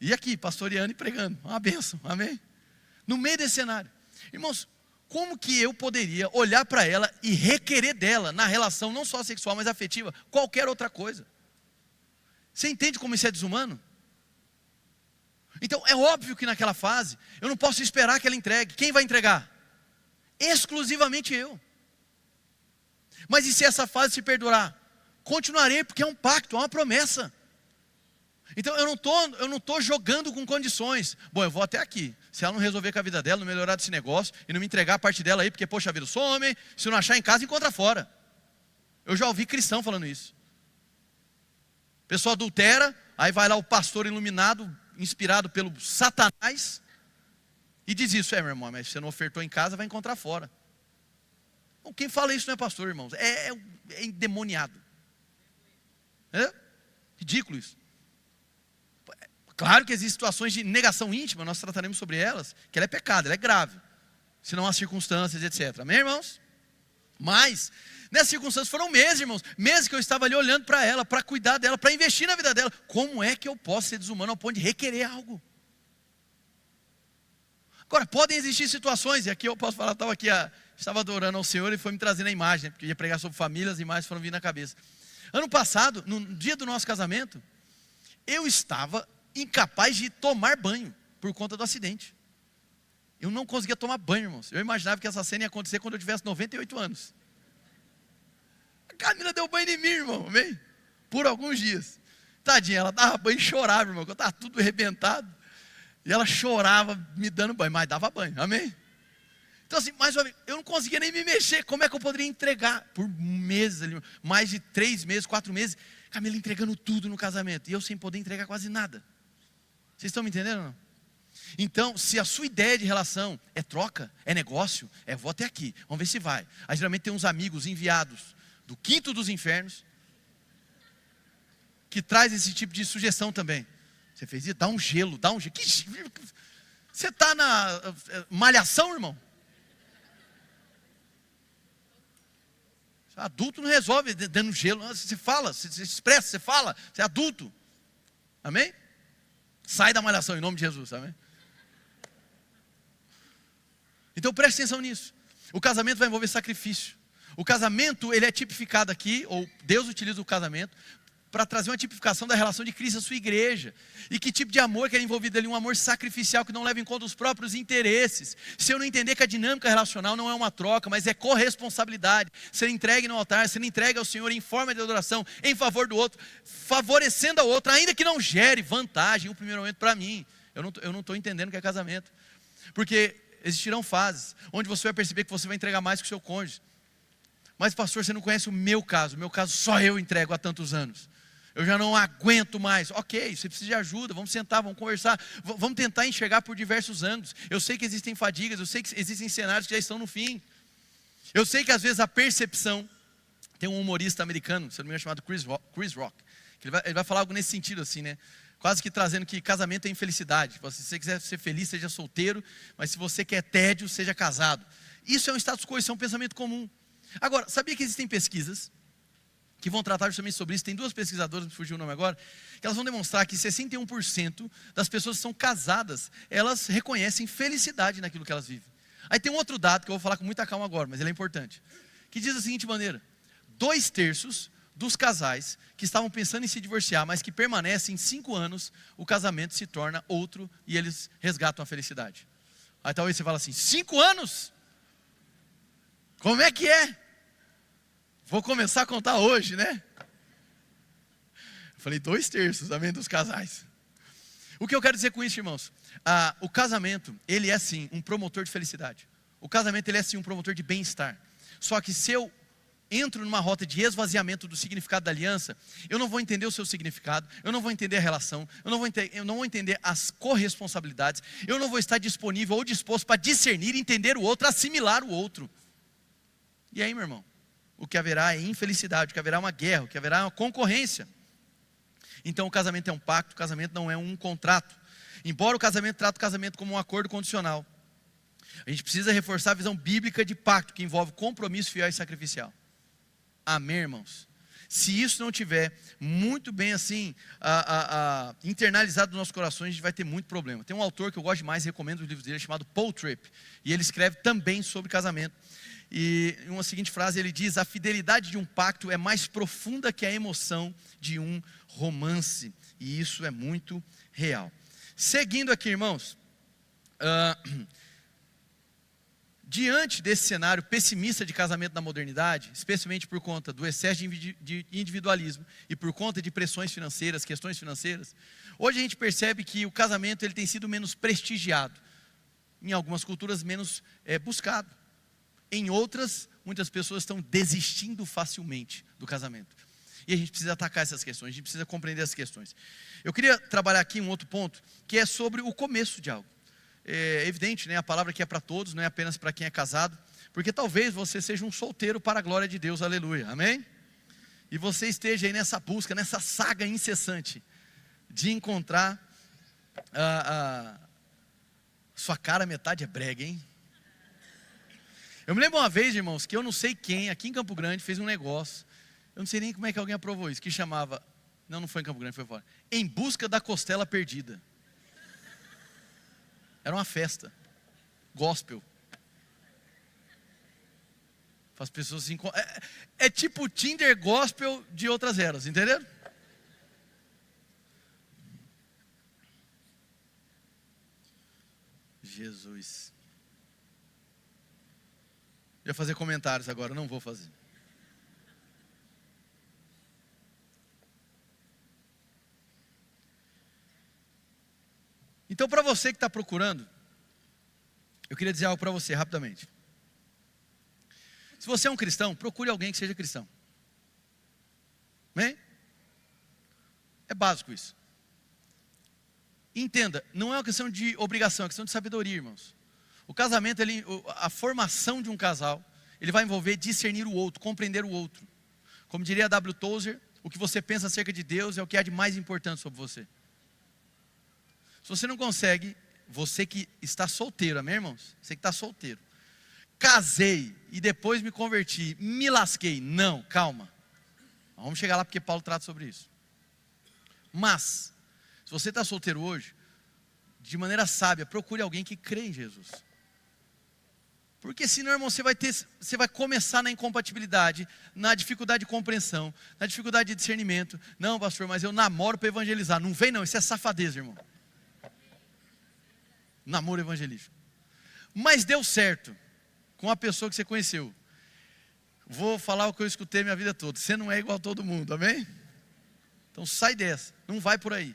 E aqui, pastoreando e pregando. Uma bênção, amém? No meio desse cenário. Irmãos, como que eu poderia olhar para ela e requerer dela, na relação não só sexual, mas afetiva, qualquer outra coisa? Você entende como isso é desumano? Então é óbvio que naquela fase, eu não posso esperar que ela entregue. Quem vai entregar? Exclusivamente eu. Mas e se essa fase se perdurar? Continuarei, porque é um pacto, é uma promessa. Então eu não estou jogando com condições. Bom, eu vou até aqui. Se ela não resolver com a vida dela, não melhorar desse negócio e não me entregar a parte dela aí, porque poxa vida, eu sou homem, se eu não achar em casa, encontra fora. Eu já ouvi cristão falando isso. A pessoa adultera, aí vai lá o pastor iluminado, inspirado pelo Satanás, e diz isso: meu irmão, mas se você não ofertou em casa, vai encontrar fora. Bom, quem fala isso não é pastor, irmãos, é endemoniado. É ridículo isso. Claro que existem situações de negação íntima, nós trataremos sobre elas, que ela é pecado, ela é grave, se não há circunstâncias, etc. Amém, irmãos? Mas, nessas circunstâncias foram meses, irmãos, meses que eu estava ali olhando para ela, para cuidar dela, para investir na vida dela. Como é que eu posso ser desumano ao ponto de requerer algo? Agora, podem existir situações, e aqui eu posso falar, estava adorando ao Senhor e foi me trazendo a imagem, porque ia pregar sobre famílias, as imagens foram vindo na cabeça. Ano passado, no dia do nosso casamento, eu estava incapaz de tomar banho por conta do acidente. Eu não conseguia tomar banho, irmãos. Eu imaginava que essa cena ia acontecer quando eu tivesse 98 anos. A Camila deu banho em mim, irmão, amém? Por alguns dias. Tadinha, ela dava banho e chorava, irmão, que eu estava tudo arrebentado. E ela chorava me dando banho, mas dava banho, amém? Então assim, mais uma vez, eu não conseguia nem me mexer. Como é que eu poderia entregar? Por meses ali, mais de 3 meses, 4 meses, Camila entregando tudo no casamento. E eu sem poder entregar quase nada. Vocês estão me entendendo ou não? Então, se a sua ideia de relação é troca, é negócio, vou até aqui, vamos ver se vai. Aí geralmente tem uns amigos enviados do quinto dos infernos, que traz esse tipo de sugestão também. Você fez isso? Dá um gelo. Você está na malhação, irmão? Adulto não resolve dando gelo. Você fala, você expressa, você fala. Você é adulto. Amém? Sai da malhação em nome de Jesus. Amém? Então preste atenção nisso. O casamento vai envolver sacrifício. O casamento, ele é tipificado aqui, ou Deus utiliza o casamento para trazer uma tipificação da relação de Cristo à sua igreja. E que tipo de amor que é envolvido ali? Um amor sacrificial que não leva em conta os próprios interesses. Se eu não entender que a dinâmica relacional não é uma troca, mas é corresponsabilidade, ser entregue no altar, ser entregue ao Senhor em forma de adoração, em favor do outro, favorecendo ao outro, ainda que não gere vantagem, o primeiro momento para mim. Eu não estou entendendo o que é casamento. Porque existirão fases onde você vai perceber que você vai entregar mais que o seu cônjuge. Mas pastor, você não conhece o meu caso só eu entrego há tantos anos. Eu já não aguento mais. Ok, você precisa de ajuda, vamos sentar, vamos conversar, vamos tentar enxergar por diversos ângulos. Eu sei que existem fadigas, eu sei que existem cenários que já estão no fim. Eu sei que às vezes a percepção, tem um humorista americano, se não me engano, chamado Chris Rock, que ele vai falar algo nesse sentido assim, né? Quase que trazendo que casamento é infelicidade. Se você quiser ser feliz, seja solteiro, mas se você quer tédio, seja casado. Isso é um status quo, isso é um pensamento comum. Agora, sabia que existem pesquisas que vão tratar justamente sobre isso? Tem 2 pesquisadoras, me fugiu o nome agora, que elas vão demonstrar que 61% das pessoas que são casadas, elas reconhecem felicidade naquilo que elas vivem. Aí tem um outro dado que eu vou falar com muita calma agora, mas ele é importante, que diz da seguinte maneira: 2/3 dos casais que estavam pensando em se divorciar, mas que permanecem 5 anos, o casamento se torna outro e eles resgatam a felicidade. Aí talvez você fale assim: 5 anos? Como é que é? Vou começar a contar hoje, né? Eu falei 2/3, amém, dos casais. O que eu quero dizer com isso, irmãos? O casamento, ele é sim um promotor de felicidade. O casamento, ele é sim um promotor de bem-estar. Só que se eu entro numa rota de esvaziamento do significado da aliança, eu não vou entender o seu significado, eu não vou entender a relação, eu não vou entender as corresponsabilidades, eu não vou estar disponível ou disposto para discernir, entender o outro, assimilar o outro. E aí, meu irmão? O que haverá é infelicidade, o que haverá é uma guerra, o que haverá é uma concorrência. Então o casamento é um pacto, o casamento não é um contrato. Embora o casamento trate o casamento como um acordo condicional, a gente precisa reforçar a visão bíblica de pacto, que envolve compromisso fiel e sacrificial. Amém, irmãos? Se isso não tiver muito bem assim, internalizado nos nossos corações, a gente vai ter muito problema. Tem um autor que eu gosto demais, recomendo os livros dele, chamado Paul Tripp, e ele escreve também sobre casamento. E em uma seguinte frase ele diz: a fidelidade de um pacto é mais profunda que a emoção de um romance. E isso é muito real. Seguindo aqui, irmãos, diante desse cenário pessimista de casamento na modernidade, especialmente por conta do excesso de individualismo e por conta de pressões financeiras, questões financeiras, hoje a gente percebe que o casamento ele tem sido menos prestigiado, em algumas culturas menos buscado. Em outras, muitas pessoas estão desistindo facilmente do casamento. E a gente precisa atacar essas questões, a gente precisa compreender essas questões. Eu queria trabalhar aqui um outro ponto, que é sobre o começo de algo. É evidente, né, a palavra aqui é para todos, não é apenas para quem é casado, porque talvez você seja um solteiro para a glória de Deus, aleluia, amém? E você esteja aí nessa busca, nessa saga incessante, de encontrar sua cara metade é brega, hein? Eu me lembro uma vez, irmãos, que eu não sei quem, aqui em Campo Grande, fez um negócio, eu não sei nem como é que alguém aprovou isso, que chamava, não foi em Campo Grande, foi fora, Em Busca da Costela Perdida. Era uma festa, gospel. As pessoas se encontram, é tipo o Tinder gospel de outras eras, entenderam? Jesus. Eu ia fazer comentários agora, não vou fazer. Então, para você que está procurando, eu queria dizer algo para você rapidamente. Se você é um cristão, procure alguém que seja cristão. Amém? É básico isso. Entenda, não é uma questão de obrigação, é uma questão de sabedoria, irmãos. O casamento, a formação de um casal, ele vai envolver discernir o outro, compreender o outro. Como diria W. Tozer, o que você pensa acerca de Deus é o que há de mais importante sobre você. Se você não consegue, você que está solteiro, amém, irmãos? Você que está solteiro. Casei e depois me converti, me lasquei. Não, calma. Vamos chegar lá porque Paulo trata sobre isso. Mas, se você está solteiro hoje, de maneira sábia, procure alguém que crê em Jesus. Porque senão, irmão, você vai começar na incompatibilidade, na dificuldade de compreensão, na dificuldade de discernimento. Não, pastor, mas eu namoro para evangelizar. Não vem não, isso é safadeza, irmão. Namoro evangelístico. Mas deu certo com a pessoa que você conheceu. Vou falar o que eu escutei minha vida toda. Você não é igual a todo mundo, amém? Então sai dessa, não vai por aí.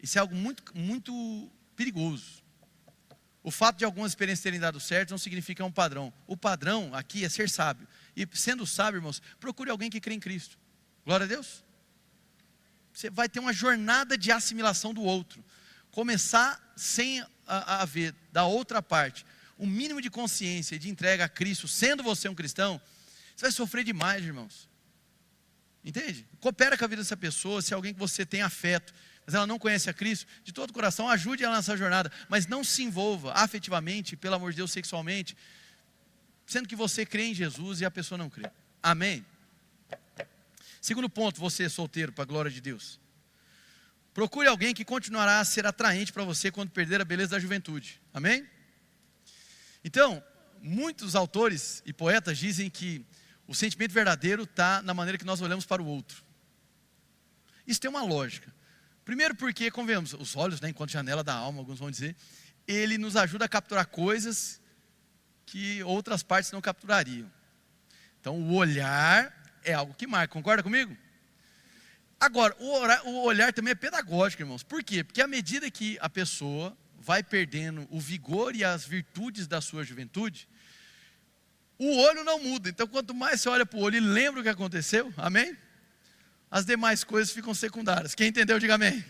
Isso é algo muito, muito perigoso. O fato de algumas experiências terem dado certo não significa que é um padrão. O padrão aqui é ser sábio. E sendo sábio, irmãos, procure alguém que crê em Cristo. Glória a Deus. Você vai ter uma jornada de assimilação do outro. Começar sem haver da outra parte um mínimo de consciência e de entrega a Cristo, sendo você um cristão, você vai sofrer demais, irmãos. Entende? Coopera com a vida dessa pessoa, se é alguém que você tem afeto, mas ela não conhece a Cristo, de todo o coração, ajude ela nessa jornada, mas não se envolva afetivamente, pelo amor de Deus, sexualmente, sendo que você crê em Jesus e a pessoa não crê. Amém? Segundo ponto, você é solteiro, para a glória de Deus. Procure alguém que continuará a ser atraente para você quando perder a beleza da juventude. Amém? Então, muitos autores e poetas dizem que o sentimento verdadeiro está na maneira que nós olhamos para o outro. Isso tem uma lógica. Primeiro porque, convenhamos, os olhos, né, enquanto janela da alma, alguns vão dizer, ele nos ajuda a capturar coisas que outras partes não capturariam. Então, o olhar é algo que marca, concorda comigo? Agora, o olhar também é pedagógico, irmãos. Por quê? Porque à medida que a pessoa vai perdendo o vigor e as virtudes da sua juventude, o olho não muda. Então, quanto mais você olha para o olho e lembra o que aconteceu, amém? As demais coisas ficam secundárias. Quem entendeu, diga amém.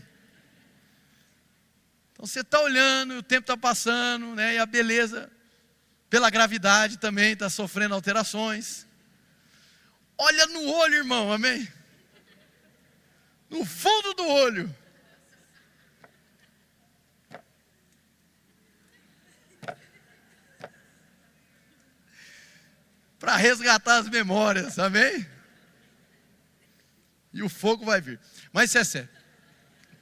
Então, você está olhando, o tempo está passando, né, e a beleza, pela gravidade também, está sofrendo alterações. Olha no olho, irmão, amém? No fundo do olho. Para resgatar as memórias, amém? E o fogo vai vir. Mas isso é sério.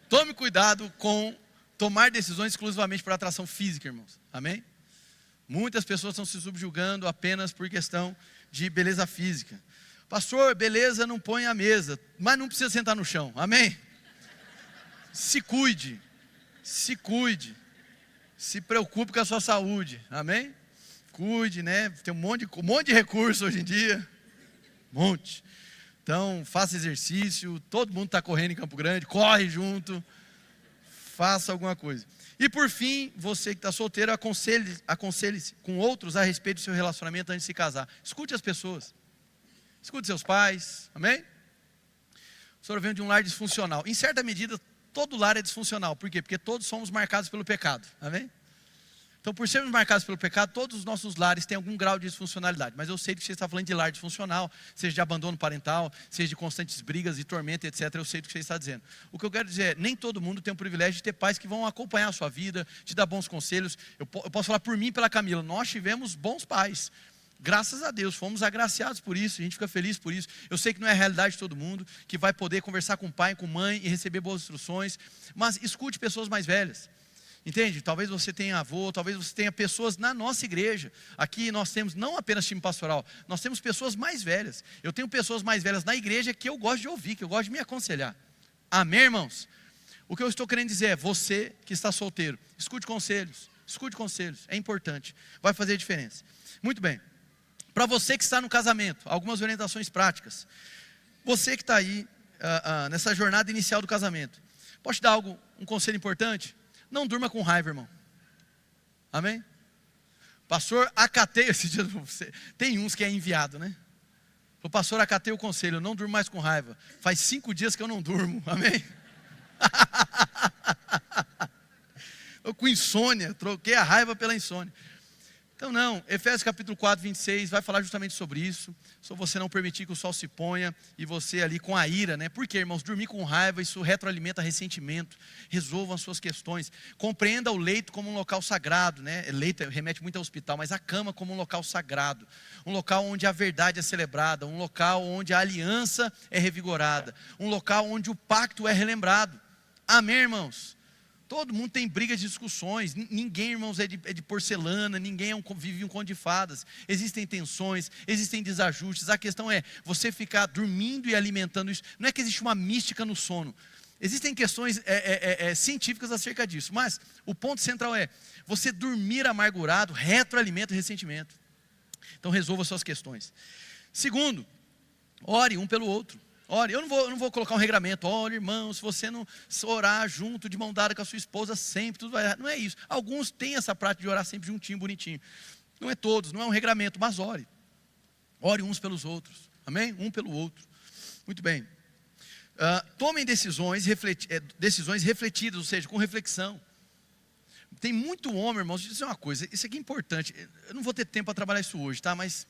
Tome cuidado com tomar decisões exclusivamente por atração física, irmãos. Amém? Muitas pessoas estão se subjugando apenas por questão de beleza física. Pastor, beleza não põe à mesa, mas não precisa sentar no chão. Amém? Se cuide. Se cuide. Se preocupe com a sua saúde. Amém? Cuide, né? Tem um monte de recurso hoje em dia. Um monte. Então, faça exercício. Todo mundo está correndo em Campo Grande. Corre junto. Faça alguma coisa. E por fim, você que está solteiro, aconselhe-se com outros a respeito do seu relacionamento antes de se casar. Escute as pessoas. Escute seus pais. Amém? O senhor vem de um lar disfuncional. Em certa medida, todo lar é disfuncional. Por quê? Porque todos somos marcados pelo pecado. Amém? Então, por sermos marcados pelo pecado, todos os nossos lares têm algum grau de disfuncionalidade. Mas eu sei que você está falando de lar disfuncional, seja de abandono parental, seja de constantes brigas e tormenta, etc. Eu sei do que você está dizendo. O que eu quero dizer é, nem todo mundo tem o privilégio de ter pais que vão acompanhar a sua vida, te dar bons conselhos. Eu posso falar por mim e pela Camila, nós tivemos bons pais. Graças a Deus, fomos agraciados por isso, a gente fica feliz por isso. Eu sei que não é a realidade de todo mundo, que vai poder conversar com o pai, com mãe e receber boas instruções, mas escute pessoas mais velhas. Entende? Talvez você tenha avô, talvez você tenha pessoas na nossa igreja. Aqui nós temos não apenas time pastoral, nós temos pessoas mais velhas. Eu tenho pessoas mais velhas na igreja que eu gosto de ouvir, que eu gosto de me aconselhar. Amém, irmãos? O que eu estou querendo dizer é, você que está solteiro, escute conselhos, é importante, vai fazer diferença. Muito bem. Para você que está no casamento, algumas orientações práticas. Você que está aí nessa jornada inicial do casamento, posso te dar um conselho importante? Não durma com raiva, irmão. Amém? Pastor, acatei esse dia. Tem uns que é enviado, né? O pastor, acatei o conselho, eu não durmo mais com raiva. Faz 5 dias que eu não durmo, amém? Eu com insônia, troquei a raiva pela insônia. Então não, Efésios capítulo 4, 26, vai falar justamente sobre isso. Só você não permitir que o sol se ponha e você ali com a ira, né? Porque, irmãos, dormir com raiva, isso retroalimenta ressentimento. Resolvam as suas questões. Compreenda o leito como um local sagrado, né? Leito remete muito ao hospital, mas a cama como um local sagrado. Um local onde a verdade é celebrada, um local onde a aliança é revigorada, um local onde o pacto é relembrado. Amém, irmãos? Todo mundo tem brigas e discussões, ninguém, irmãos, é de porcelana, ninguém vive um conto de fadas. Existem tensões, existem desajustes. A questão é você ficar dormindo e alimentando isso. Não é que existe uma mística no sono. Existem questões científicas acerca disso. Mas o ponto central é, você dormir amargurado retroalimenta o ressentimento. Então resolva suas questões. Segundo, ore um pelo outro. Ore, eu não vou colocar um regramento. Olha, irmão, se você não orar junto, de mão dada com a sua esposa, sempre, tudo vai errar. Não é isso. Alguns têm essa prática de orar sempre juntinho, bonitinho. Não é todos, não é um regramento, mas ore. Ore uns pelos outros. Amém? Um pelo outro. Muito bem. Tomem decisões refletidas, ou seja, com reflexão. Tem muito homem, irmãos, deixa eu dizer uma coisa, isso aqui é importante. Eu não vou ter tempo para trabalhar isso hoje, tá? Mas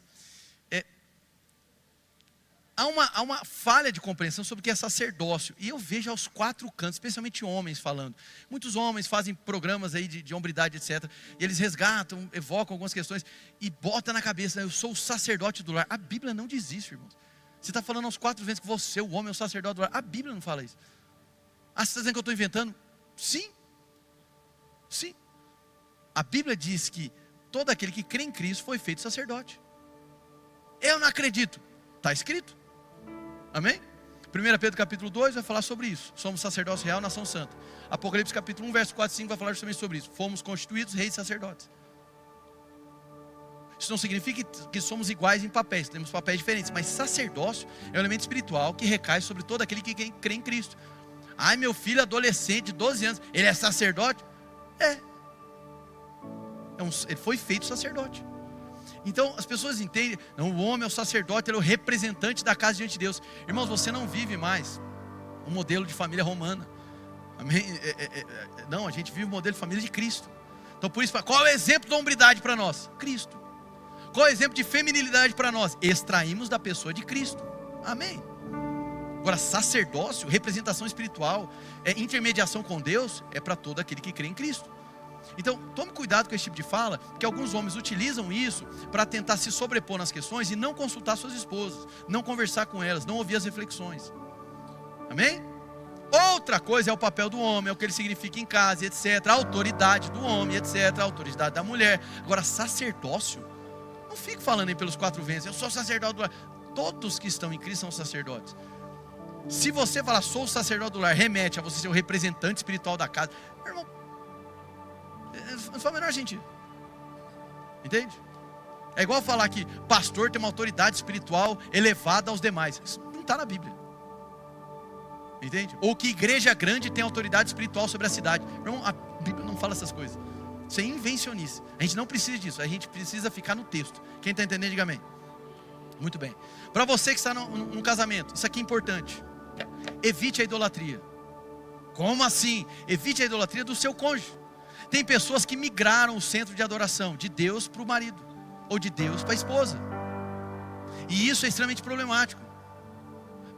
há uma falha de compreensão sobre o que é sacerdócio. E eu vejo aos 4 cantos, especialmente homens falando. Muitos homens fazem programas aí de hombridade, etc. E eles resgatam, evocam algumas questões e botam na cabeça, eu sou o sacerdote do lar. A Bíblia não diz isso, irmãos. Você está falando aos 4 ventos que você, o homem, é o sacerdote do lar. A Bíblia não fala isso. Você está dizendo que eu estou inventando? Sim. Sim. A Bíblia diz que todo aquele que crê em Cristo foi feito sacerdote. Eu não acredito. Está escrito. Amém? 1 Pedro capítulo 2 vai falar sobre isso. Somos sacerdócio real, nação santa. Apocalipse capítulo 1, verso 4 e 5 vai falar justamente sobre isso. Fomos constituídos reis e sacerdotes. Isso não significa que somos iguais em papéis, temos papéis diferentes. Mas sacerdócio é um elemento espiritual que recai sobre todo aquele que crê em Cristo. Ai, meu filho adolescente de 12 anos, ele é sacerdote? Ele foi feito sacerdote. Então as pessoas entendem, não, o homem é o sacerdote, ele é o representante da casa diante de Deus. Irmãos, você não vive mais um modelo de família romana. Amém? Não, a gente vive o modelo de família de Cristo. Então por isso, qual é o exemplo da hombridade para nós? Cristo. Qual é o exemplo de feminilidade para nós? Extraímos da pessoa de Cristo. Amém? Agora, sacerdócio, representação espiritual, intermediação com Deus, é para todo aquele que crê em Cristo. Então, tome cuidado com esse tipo de fala, porque alguns homens utilizam isso para tentar se sobrepor nas questões e não consultar suas esposas, não conversar com elas, não ouvir as reflexões. Amém? Outra coisa é o papel do homem, é o que ele significa em casa, etc. A autoridade do homem, etc. A autoridade da mulher. Agora, sacerdócio, não fique falando aí pelos 4 ventos, eu sou sacerdote do lar. Todos que estão em Cristo são sacerdotes. Se você falar, sou o sacerdote do lar, remete a você ser o representante espiritual da casa. Meu irmão, não faz o menor sentido. Entende? É igual falar que pastor tem uma autoridade espiritual elevada aos demais. Isso não está na Bíblia. Entende? Ou que igreja grande tem autoridade espiritual sobre a cidade. Meu irmão, a Bíblia não fala essas coisas. Isso é invencionice. A gente não precisa disso. A gente precisa ficar no texto. Quem está entendendo, diga amém. Muito bem. Para você que está num casamento, isso aqui é importante. Evite a idolatria. Como assim? Evite a idolatria do seu cônjuge. Tem pessoas que migraram o centro de adoração de Deus para o marido, ou de Deus para a esposa. E isso é extremamente problemático.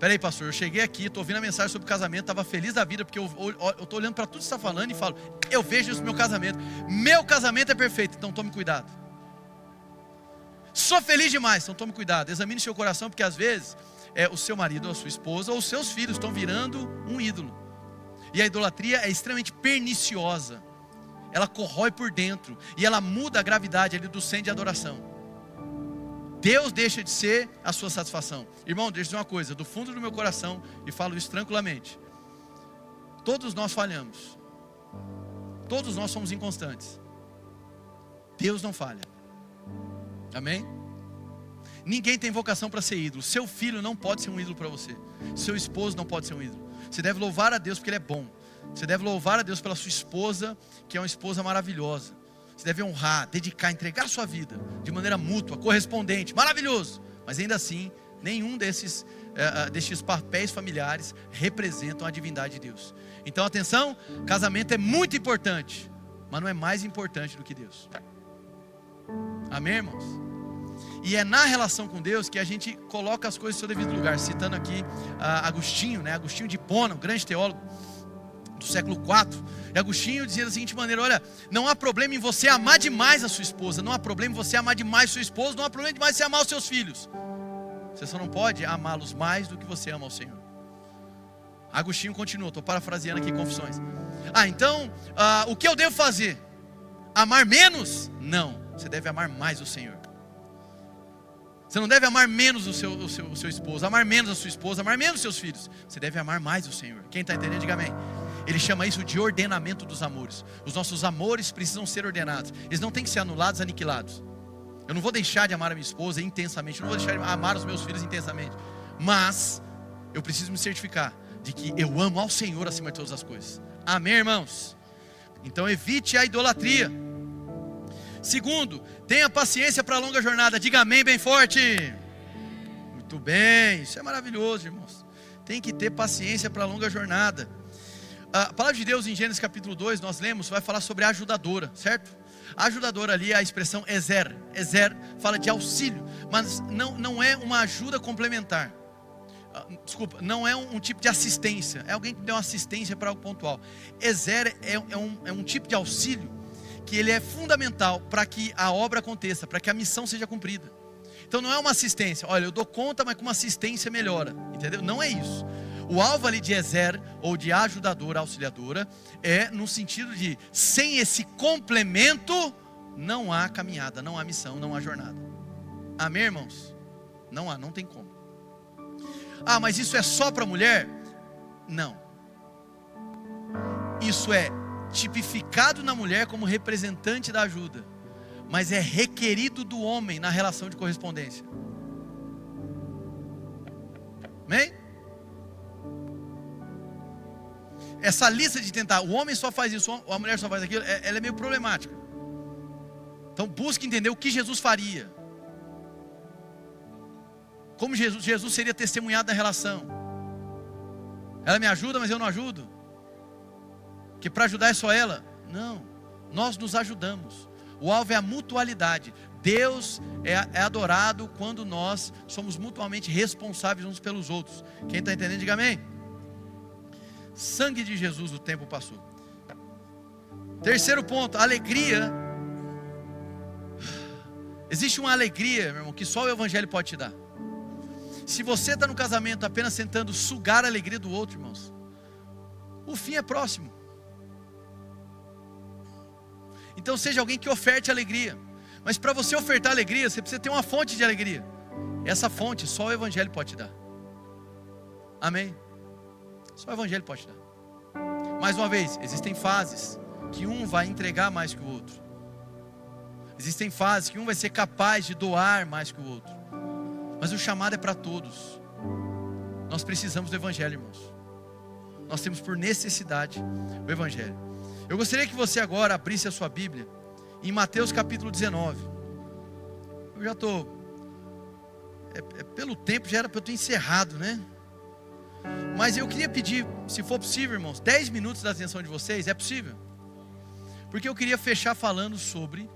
Peraí, pastor, eu cheguei aqui, estou ouvindo a mensagem sobre casamento, estava feliz da vida, porque eu estou olhando para tudo que você está falando e falo, eu vejo isso no meu casamento. Meu casamento é perfeito, então tome cuidado. Sou feliz demais, então tome cuidado. Examine seu coração, porque às vezes o seu marido, ou a sua esposa, ou os seus filhos estão virando um ídolo. E a idolatria é extremamente perniciosa. Ela corrói por dentro e ela muda a gravidade ali do centro de adoração. Deus deixa de ser a sua satisfação. Irmão, deixa eu dizer uma coisa, do fundo do meu coração, e falo isso tranquilamente. Todos nós falhamos. Todos nós somos inconstantes. Deus não falha. Amém? Ninguém tem vocação para ser ídolo. Seu filho não pode ser um ídolo para você. Seu esposo não pode ser um ídolo. Você deve louvar a Deus porque Ele é bom. Você deve louvar a Deus pela sua esposa, que é uma esposa maravilhosa. Você deve honrar, dedicar, entregar a sua vida de maneira mútua, correspondente, maravilhoso. Mas ainda assim, nenhum desses papéis familiares representam a divindade de Deus. Então atenção, casamento é muito importante, mas não é mais importante do que Deus. Amém, irmãos? E é na relação com Deus que a gente coloca as coisas no seu devido lugar. Citando aqui Agostinho, né? Agostinho de Hipona, um grande teólogo do século IV. E Agostinho dizia da seguinte maneira: olha, não há problema em você amar demais a sua esposa, não há problema em você amar demais sua esposa, não há problema demais você amar os seus filhos. Você só não pode amá-los mais do que você ama ao Senhor. Agostinho continua, estou parafraseando aqui Confissões. Então, o que eu devo fazer? Amar menos? Não, você deve amar mais o Senhor. Você não deve amar menos o seu esposo, amar menos a sua esposa, amar menos os seus filhos. Você deve amar mais o Senhor. Quem está entendendo, diga amém. Ele chama isso de ordenamento dos amores. Os nossos amores precisam ser ordenados. Eles não têm que ser anulados, aniquilados. Eu não vou deixar de amar a minha esposa intensamente, eu não vou deixar de amar os meus filhos intensamente. Mas eu preciso me certificar de que eu amo ao Senhor acima de todas as coisas. Amém, irmãos? Então evite a idolatria. Segundo, tenha paciência para a longa jornada. Diga amém bem forte. Muito bem, isso é maravilhoso, irmãos. Tem que ter paciência para a longa jornada. A palavra de Deus em Gênesis capítulo 2, nós lemos, vai falar sobre a ajudadora, certo? A ajudadora ali é a expressão Ezer. Ezer fala de auxílio, mas não é uma ajuda complementar. Desculpa, não é um tipo de assistência. É alguém que deu uma assistência para algo pontual. Ezer é um tipo de auxílio que ele é fundamental para que a obra aconteça, para que a missão seja cumprida. Então não é uma assistência, olha, eu dou conta, mas com uma assistência melhora, entendeu? Não é isso. O alvo ali de Ezer, ou de ajudadora, auxiliadora, é no sentido de, sem esse complemento, não há caminhada, não há missão, não há jornada. Amém, irmãos? Não tem como. Mas isso é só para mulher? Não. Isso é tipificado na mulher como representante da ajuda, mas é requerido do homem na relação de correspondência. Amém? Essa lista de tentar, o homem só faz isso, a mulher só faz aquilo, ela é meio problemática. Então busque entender o que Jesus faria. Como Jesus seria testemunhado da relação. Ela me ajuda, mas eu não ajudo. Que para ajudar é só ela. Não, nós nos ajudamos. O alvo é a mutualidade. Deus é adorado quando nós somos mutuamente responsáveis uns pelos outros. Quem está entendendo, diga amém. Sangue de Jesus, o tempo passou. Terceiro ponto, alegria. Existe uma alegria, meu irmão, que só o Evangelho pode te dar. Se você está no casamento apenas tentando sugar a alegria do outro, irmãos, o fim é próximo. Então seja alguém que oferte alegria. Mas para você ofertar alegria, você precisa ter uma fonte de alegria. Essa fonte só o Evangelho pode te dar. Amém? Só o Evangelho pode te dar. Mais uma vez, existem fases que um vai entregar mais que o outro. Existem fases que um vai ser capaz de doar mais que o outro. Mas o chamado é para todos. Nós precisamos do Evangelho, irmãos. Nós temos por necessidade o Evangelho. Eu gostaria que você agora abrisse a sua Bíblia em Mateus capítulo 19. Eu já estou... pelo tempo já era para eu ter encerrado, né? Mas eu queria pedir, se for possível, irmãos, 10 minutos da atenção de vocês. É possível? Porque eu queria fechar falando sobre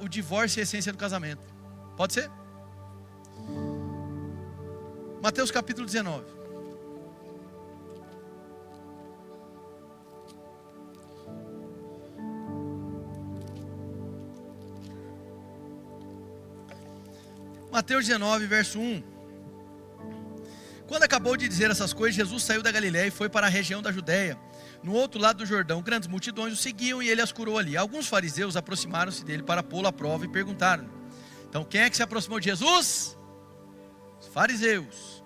o divórcio e a essência do casamento. Pode ser? Mateus capítulo 19. Mateus 19, verso 1. Quando acabou de dizer essas coisas, Jesus saiu da Galiléia e foi para a região da Judéia. No outro lado do Jordão, grandes multidões o seguiam e ele as curou ali. Alguns fariseus aproximaram-se dele para pô-lo à prova e perguntaram. Então quem é que se aproximou de Jesus? Os fariseus.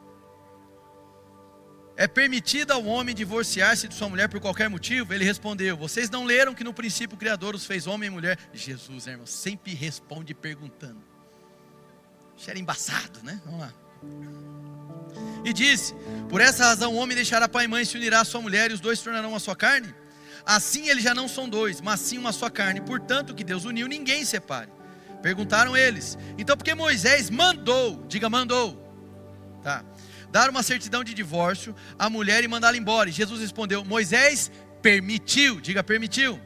É permitido ao homem divorciar-se de sua mulher por qualquer motivo? Ele respondeu, vocês não leram que no princípio o Criador os fez homem e mulher? Jesus, irmão, sempre responde perguntando. Isso era embaçado, né? Vamos lá. E disse, por essa razão o homem deixará pai e mãe, se unirá à sua mulher e os dois se tornarão uma só carne. Assim eles já não são dois, mas sim uma só carne. Portanto, o que Deus uniu, ninguém separe. Perguntaram eles: então por que Moisés mandou, diga mandou, tá, dar uma certidão de divórcio à mulher e mandá-la embora? E Jesus respondeu: Moisés permitiu, diga permitiu,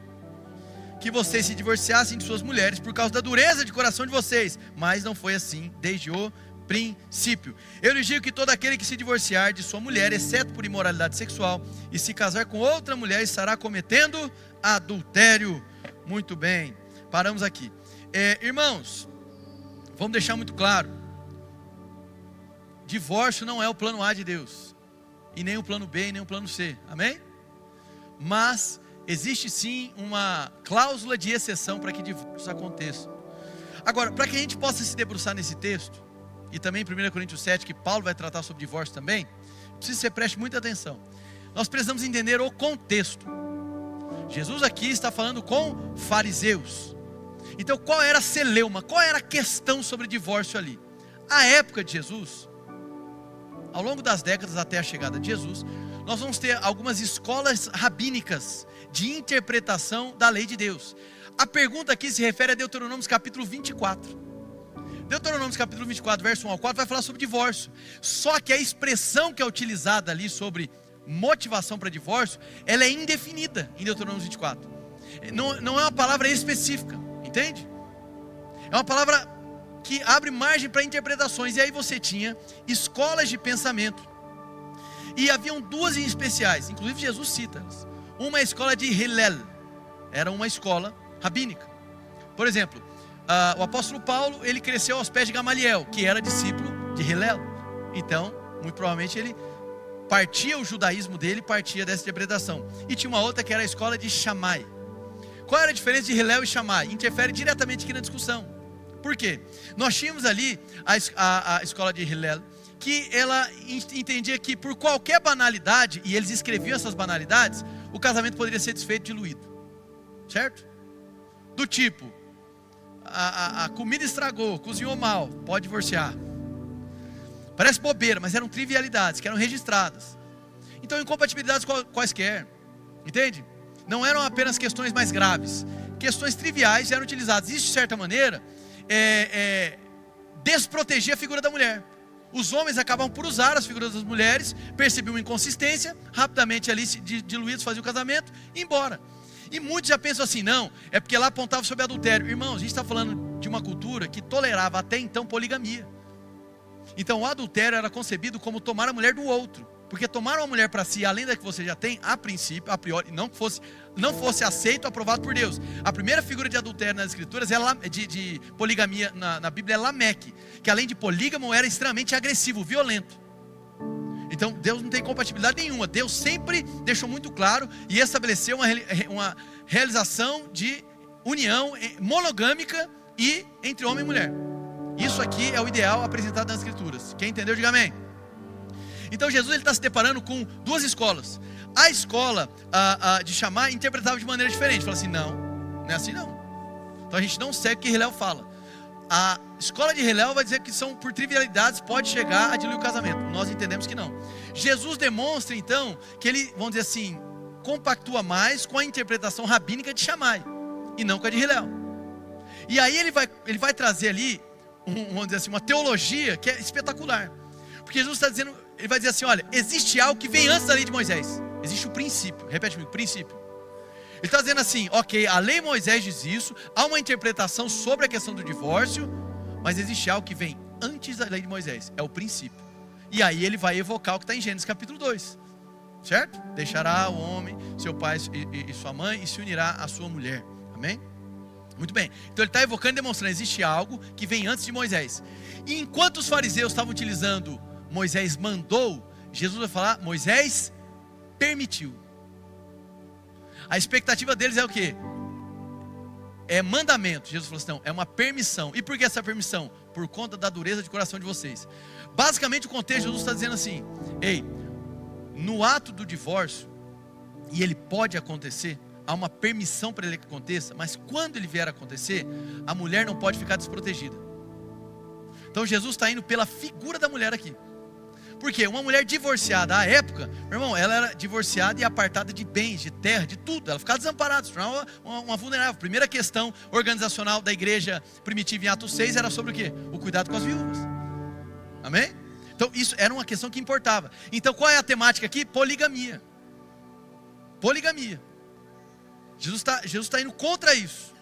que vocês se divorciassem de suas mulheres por causa da dureza de coração de vocês, mas não foi assim desde o princípio. Eu lhes digo que todo aquele que se divorciar de sua mulher, exceto por imoralidade sexual, e se casar com outra mulher, estará cometendo adultério. Muito bem, paramos aqui. Irmãos, vamos deixar muito claro: divórcio não é o plano A de Deus, e nem o plano B, e nem o plano C, amém? Mas existe sim uma cláusula de exceção para que divórcios aconteçam. Agora, para que a gente possa se debruçar nesse texto, e também em 1 Coríntios 7, que Paulo vai tratar sobre divórcio também, preciso que você preste muita atenção. Nós precisamos entender o contexto. Jesus aqui está falando com fariseus. Então qual era a celeuma, qual era a questão sobre divórcio ali? A época de Jesus, ao longo das décadas até a chegada de Jesus, nós vamos ter algumas escolas rabínicas de interpretação da lei de Deus. A pergunta aqui se refere a Deuteronômio capítulo 24. Deuteronômio capítulo 24, verso 1 ao 4, vai falar sobre divórcio. Só que a expressão que é utilizada ali sobre motivação para divórcio, ela é indefinida em Deuteronômio 24. Não é uma palavra específica, entende? É uma palavra que abre margem para interpretações. E aí você tinha escolas de pensamento. E haviam duas em especiais, inclusive Jesus cita-as. Uma é a escola de Hillel, era uma escola rabínica. Por exemplo, o apóstolo Paulo, ele cresceu aos pés de Gamaliel, que era discípulo de Hillel. Então, muito provavelmente ele partia, o judaísmo dele partia dessa interpretação. E tinha uma outra que era a escola de Shammai. Qual era a diferença de Hillel e Shammai? Interfere diretamente aqui na discussão. Por quê? Nós tínhamos ali a escola de Hillel, que ela entendia que por qualquer banalidade, e eles escreviam essas banalidades, o casamento poderia ser desfeito, diluído. Certo? Do tipo, a comida estragou, cozinhou mal, pode divorciar. Parece bobeira, mas eram trivialidades que eram registradas. Então, incompatibilidades quaisquer, entende? Não eram apenas questões mais graves, questões triviais eram utilizadas. Isso, de certa maneira, desprotegia a figura da mulher. Os homens acabavam por usar as figuras das mulheres, percebiam uma inconsistência, rapidamente ali diluídos, faziam o casamento e embora. E muitos já pensam assim: não, é porque lá apontava sobre adultério. Irmãos, a gente está falando de uma cultura que tolerava até então poligamia. Então o adultério era concebido como tomar a mulher do outro, porque tomar uma mulher para si, além da que você já tem, a princípio, a priori, não fosse aceito, aprovado por Deus. A primeira figura de adultério nas escrituras, de poligamia na Bíblia, é Lameque, que além de polígamo era extremamente agressivo, violento. Então Deus não tem compatibilidade nenhuma. Deus sempre deixou muito claro e estabeleceu uma realização de união monogâmica e entre homem e mulher. Isso aqui é o ideal apresentado nas escrituras. Quem entendeu, diga amém. Então Jesus está se deparando com duas escolas. A escola de Shammai interpretava de maneira diferente. Fala assim: não é assim não. Então a gente não segue o que Hillel fala. A escola de Hillel vai dizer que são por trivialidades, pode chegar a diluir o casamento. Nós entendemos que não. Jesus demonstra então que ele, vamos dizer assim, compactua mais com a interpretação rabínica de Shammai e não com a de Hillel. E aí ele vai trazer ali vamos dizer assim, uma teologia que é espetacular. Porque Jesus está dizendo, ele vai dizer assim: olha, existe algo que vem antes da lei de Moisés. Existe o princípio, repete comigo, princípio. Ele está dizendo assim: ok, a lei de Moisés diz isso, há uma interpretação sobre a questão do divórcio, mas existe algo que vem antes da lei de Moisés, é o princípio. E aí ele vai evocar o que está em Gênesis capítulo 2, certo? Deixará o homem, seu pai e sua mãe, e se unirá à sua mulher, amém? Muito bem, então ele está evocando e demonstrando: existe algo que vem antes de Moisés. E enquanto os fariseus estavam utilizando Moisés mandou, Jesus vai falar: Moisés permitiu. A expectativa deles é o quê? É mandamento. Jesus falou assim: não, é uma permissão. E por que essa permissão? Por conta da dureza de coração de vocês. Basicamente o contexto, Jesus está dizendo assim: ei, no ato do divórcio, e ele pode acontecer, há uma permissão para ele que aconteça, mas quando ele vier a acontecer, a mulher não pode ficar desprotegida. Então Jesus está indo pela figura da mulher aqui. Porque uma mulher divorciada à época, meu irmão, ela era divorciada e apartada de bens, de terra, de tudo. Ela ficava desamparada, se tornava uma vulnerável. Primeira questão organizacional da igreja primitiva em Atos 6 era sobre o quê? O cuidado com as viúvas. Amém? Então isso era uma questão que importava. Então qual é a temática aqui? Poligamia. Poligamia. Jesus está indo contra isso.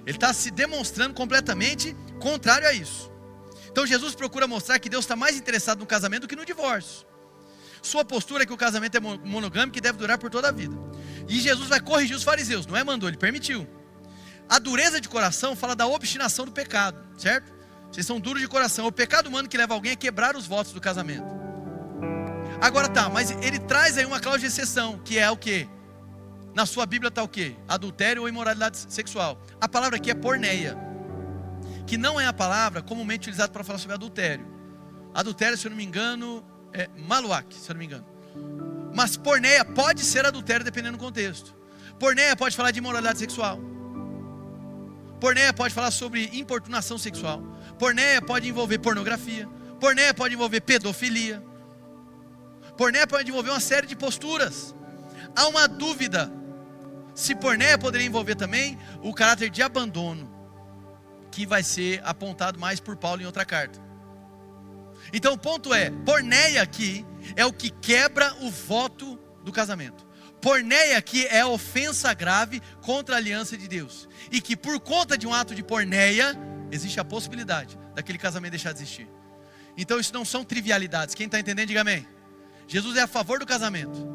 Ele está se demonstrando completamente contrário a isso. Então Jesus procura mostrar que Deus está mais interessado no casamento do que no divórcio. Sua postura é que o casamento é monogâmico e deve durar por toda a vida. E Jesus vai corrigir os fariseus, não é mandou, ele permitiu. A dureza de coração fala da obstinação do pecado, certo? Vocês são duros de coração. O pecado humano que leva alguém a quebrar os votos do casamento. Agora tá, mas ele traz aí uma cláusula de exceção, que é o quê? Na sua Bíblia está o quê? Adultério ou imoralidade sexual. A palavra aqui é porneia, que não é a palavra comumente utilizada para falar sobre adultério. Adultério, se eu não me engano, é maluac, se eu não me engano. Mas porneia pode ser adultério dependendo do contexto. Porneia pode falar de imoralidade sexual. Porneia pode falar sobre importunação sexual. Porneia pode envolver pornografia. Porneia pode envolver pedofilia. Porneia pode envolver uma série de posturas. Há uma dúvida se porneia poderia envolver também o caráter de abandono, que vai ser apontado mais por Paulo em outra carta. Então o ponto é, porneia aqui é o que quebra o voto do casamento. Porneia aqui é a ofensa grave contra a aliança de Deus. E que por conta de um ato de porneia, existe a possibilidade daquele casamento deixar de existir. Então isso não são trivialidades. Quem está entendendo, diga amém. Jesus é a favor do casamento.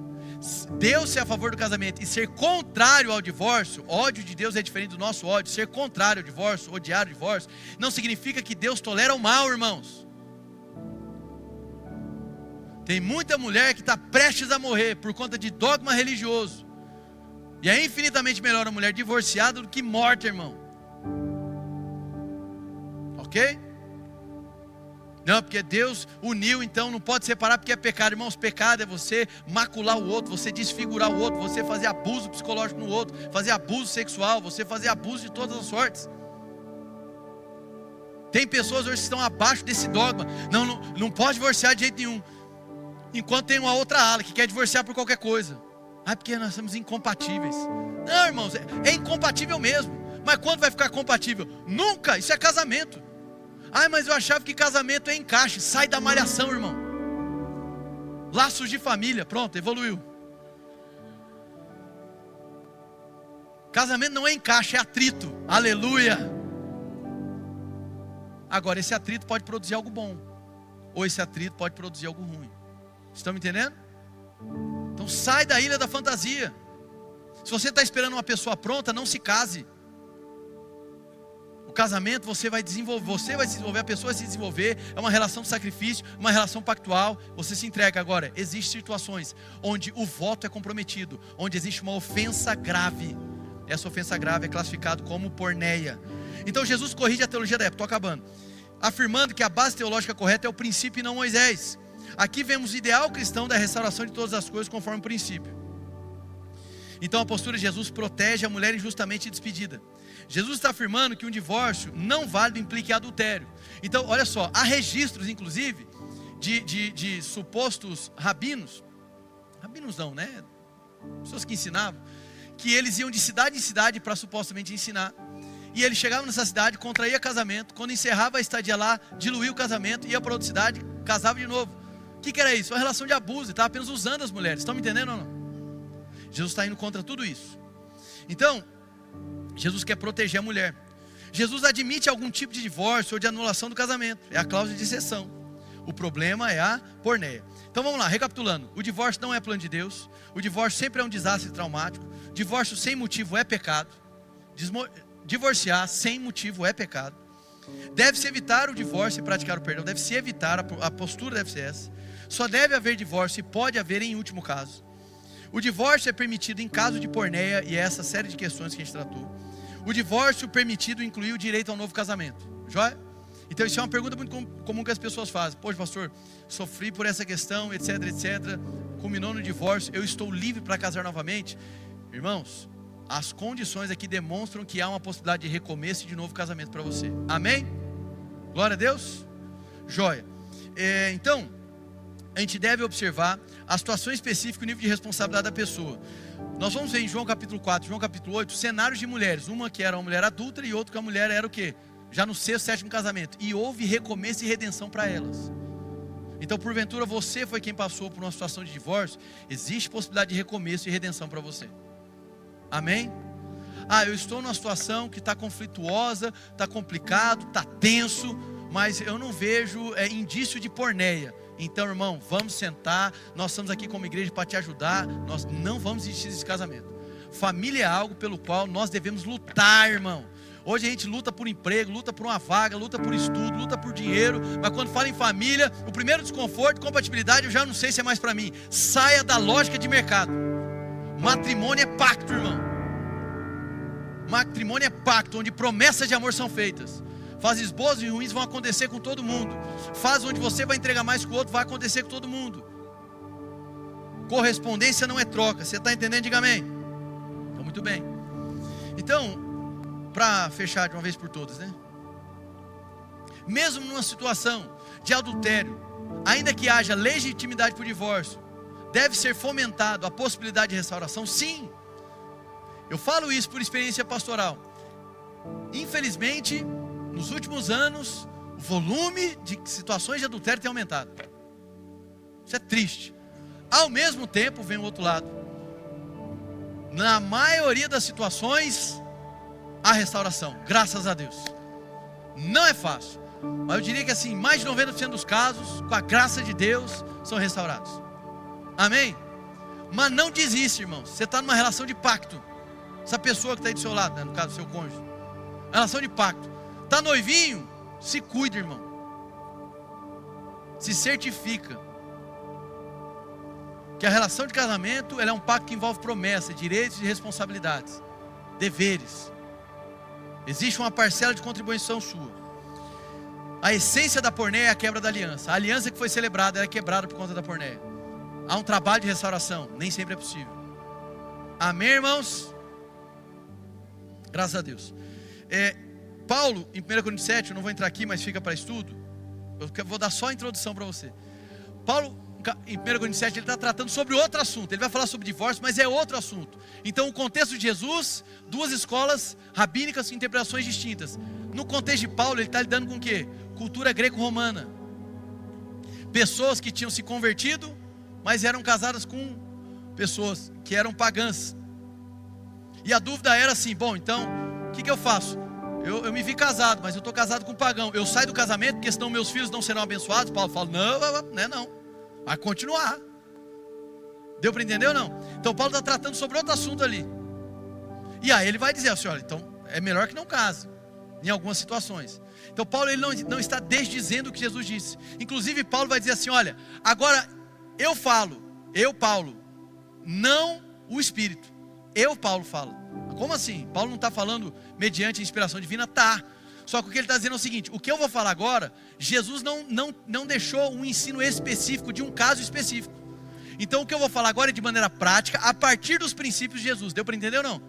Deus ser a favor do casamento e ser contrário ao divórcio, ódio de Deus é diferente do nosso ódio. Ser contrário ao divórcio, odiar o divórcio, não significa que Deus tolera o mal, irmãos. Tem muita mulher que está prestes a morrer por conta de dogma religioso. E é infinitamente melhor uma mulher divorciada do que morta, irmão. Ok? Não, porque Deus uniu, então não pode separar porque é pecado. Irmãos, pecado é você macular o outro, você desfigurar o outro, você fazer abuso psicológico no outro, fazer abuso sexual, você fazer abuso de todas as sortes. Tem pessoas hoje que estão abaixo desse dogma. Não pode divorciar de jeito nenhum. Enquanto tem uma outra ala que quer divorciar por qualquer coisa. Porque nós somos incompatíveis. Não, irmãos, é incompatível mesmo. Mas quando vai ficar compatível? Nunca, isso é casamento. Mas eu achava que casamento é encaixe. Sai da malhação, irmão. Laços de família, pronto, evoluiu. Casamento não é encaixe, é atrito. Aleluia. Agora, esse atrito pode produzir algo bom, ou esse atrito pode produzir algo ruim. Estão me entendendo? Então sai da ilha da fantasia. Se você está esperando uma pessoa pronta, não se case. O casamento você vai se desenvolver, a pessoa vai se desenvolver. É uma relação de sacrifício, uma relação pactual. Você se entrega. Agora, existem situações onde o voto é comprometido, onde existe uma ofensa grave. Essa ofensa grave é classificada como porneia. Então Jesus corrige a teologia da época, estou acabando, afirmando que a base teológica correta é o princípio e não Moisés. Aqui vemos o ideal cristão da restauração de todas as coisas conforme o princípio. Então a postura de Jesus protege a mulher injustamente despedida. Jesus está afirmando que um divórcio não válido implica adultério. Então olha só, há registros inclusive de supostos rabinos não, né? Pessoas que ensinavam, que eles iam de cidade em cidade para supostamente ensinar. E ele chegava nessa cidade, contraía casamento, quando encerrava a estadia lá, diluía o casamento, ia para outra cidade, casava de novo. O que era isso? Uma relação de abuso, ele estava apenas usando as mulheres. Estão me entendendo ou não? Jesus está indo contra tudo isso. Então, Jesus quer proteger a mulher. Jesus admite algum tipo de divórcio ou de anulação do casamento. É a cláusula de exceção. O problema é a porneia. Então vamos lá, recapitulando. O divórcio não é plano de Deus. O divórcio sempre é um desastre traumático. Divórcio sem motivo é pecado. Divorciar sem motivo é pecado. Deve-se evitar o divórcio e praticar o perdão. Deve-se evitar, a postura deve ser essa. Só deve haver divórcio e pode haver em último caso. O divórcio é permitido em caso de porneia, e é essa série de questões que a gente tratou. O divórcio permitido inclui o direito ao novo casamento. Joia? Então isso é uma pergunta muito comum que as pessoas fazem. Poxa, pastor, sofri por essa questão, etc, etc. Culminou no divórcio, eu estou livre para casar novamente? Irmãos, as condições aqui demonstram que há uma possibilidade de recomeço e de novo casamento para você. Amém? Glória a Deus? Joia. Então, a gente deve observar a situação específica e o nível de responsabilidade da pessoa. Nós vamos ver em João capítulo 4, João capítulo 8, cenários de mulheres. Uma que era uma mulher adúltera e outra que a mulher era o quê? Já no 6º, 7º casamento. E houve recomeço e redenção para elas. Então, porventura, você foi quem passou por uma situação de divórcio, existe possibilidade de recomeço e redenção para você. Amém? Eu estou numa situação que está conflituosa, está complicado, está tenso, mas eu não vejo indício de porneia. Então, irmão, vamos sentar, nós estamos aqui como igreja para te ajudar, nós não vamos desistir desse casamento. Família é algo pelo qual nós devemos lutar, irmão. Hoje a gente luta por emprego, luta por uma vaga, luta por estudo, luta por dinheiro, mas quando fala em família, o primeiro desconforto, compatibilidade, eu já não sei se é mais para mim. Saia da lógica de mercado. Matrimônio é pacto, irmão. Matrimônio é pacto, onde promessas de amor são feitas. Fases boas e ruins vão acontecer com todo mundo. Fase onde você vai entregar mais que o outro, vai acontecer com todo mundo. Correspondência não é troca. Você está entendendo? Diga amém. Então, muito bem. Então, para fechar de uma vez por todas, né? Mesmo numa situação de adultério, ainda que haja legitimidade por divórcio, deve ser fomentado a possibilidade de restauração? Sim. Eu falo isso por experiência pastoral. Infelizmente, nos últimos anos, o volume de situações de adultério tem aumentado. Isso é triste. Ao mesmo tempo, vem o outro lado. Na maioria das situações, há restauração, graças a Deus. Não é fácil, mas eu diria que assim, mais de 90% dos casos, com a graça de Deus, são restaurados. Amém? Mas não desiste, irmão. Você está numa relação de pacto. Essa pessoa que está aí do seu lado, né? No caso do seu cônjuge, relação de pacto. Está noivinho? Se cuida, irmão. Se certifica que a relação de casamento, ela é um pacto que envolve promessas, direitos e responsabilidades, deveres. Existe uma parcela de contribuição sua. A essência da porneia é a quebra da aliança. A aliança que foi celebrada é quebrada por conta da porneia. Há um trabalho de restauração, nem sempre é possível. Amém, irmãos? Graças a Deus. Paulo, em 1 Coríntios 7, eu não vou entrar aqui, mas fica para estudo. Eu vou dar só a introdução para você. Paulo, em 1 Coríntios 7, ele está tratando sobre outro assunto. Ele vai falar sobre divórcio, mas é outro assunto. Então, o contexto de Jesus, duas escolas rabínicas com interpretações distintas. No contexto de Paulo, ele está lidando com o quê? Cultura greco-romana. Pessoas que tinham se convertido, mas eram casadas com pessoas que eram pagãs. E a dúvida era assim: bom, então, o que eu faço? Eu me vi casado, mas eu estou casado com um pagão. Eu saio do casamento porque senão meus filhos não serão abençoados? Paulo fala: não. Vai continuar. Deu para entender ou não? Então Paulo está tratando sobre outro assunto ali. E aí ele vai dizer assim: olha, então é melhor que não case, em algumas situações. Então Paulo, ele não está desdizendo o que Jesus disse. Inclusive Paulo vai dizer assim: olha, agora eu falo, eu Paulo, não o Espírito. Eu Paulo falo. Como assim? Paulo não está falando mediante inspiração divina? Tá. Só que o que ele está dizendo é o seguinte: o que eu vou falar agora, Jesus não deixou um ensino específico de um caso específico. Então o que eu vou falar agora é de maneira prática, a partir dos princípios de Jesus. Deu para entender ou não?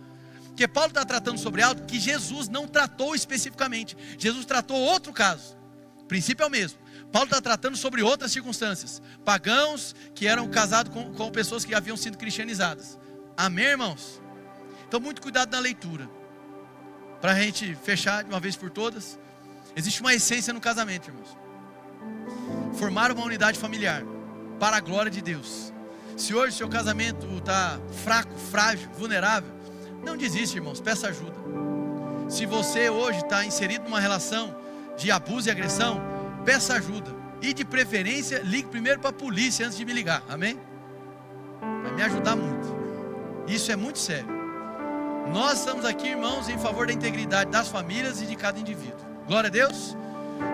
Porque Paulo está tratando sobre algo que Jesus não tratou especificamente. Jesus tratou outro caso. O princípio é o mesmo. Paulo está tratando sobre outras circunstâncias. Pagãos que eram casados com pessoas que haviam sido cristianizadas. Amém, irmãos? Então muito cuidado na leitura. Para a gente fechar de uma vez por todas, existe uma essência no casamento, irmãos. Formar uma unidade familiar para a glória de Deus. Se hoje o seu casamento está fraco, frágil, vulnerável, não desista, irmãos, peça ajuda. Se você hoje está inserido numa relação de abuso e agressão, peça ajuda. E de preferência, ligue primeiro para a polícia antes de me ligar, amém? Vai me ajudar muito. Isso é muito sério. Nós estamos aqui, irmãos, em favor da integridade das famílias e de cada indivíduo. Glória a Deus.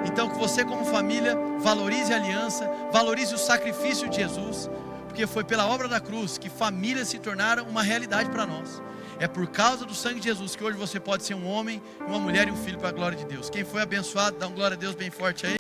Então que você como família valorize a aliança, valorize o sacrifício de Jesus, porque foi pela obra da cruz que famílias se tornaram uma realidade para nós. É por causa do sangue de Jesus que hoje você pode ser um homem, uma mulher e um filho para a glória de Deus. Quem foi abençoado, dá um glória a Deus bem forte aí.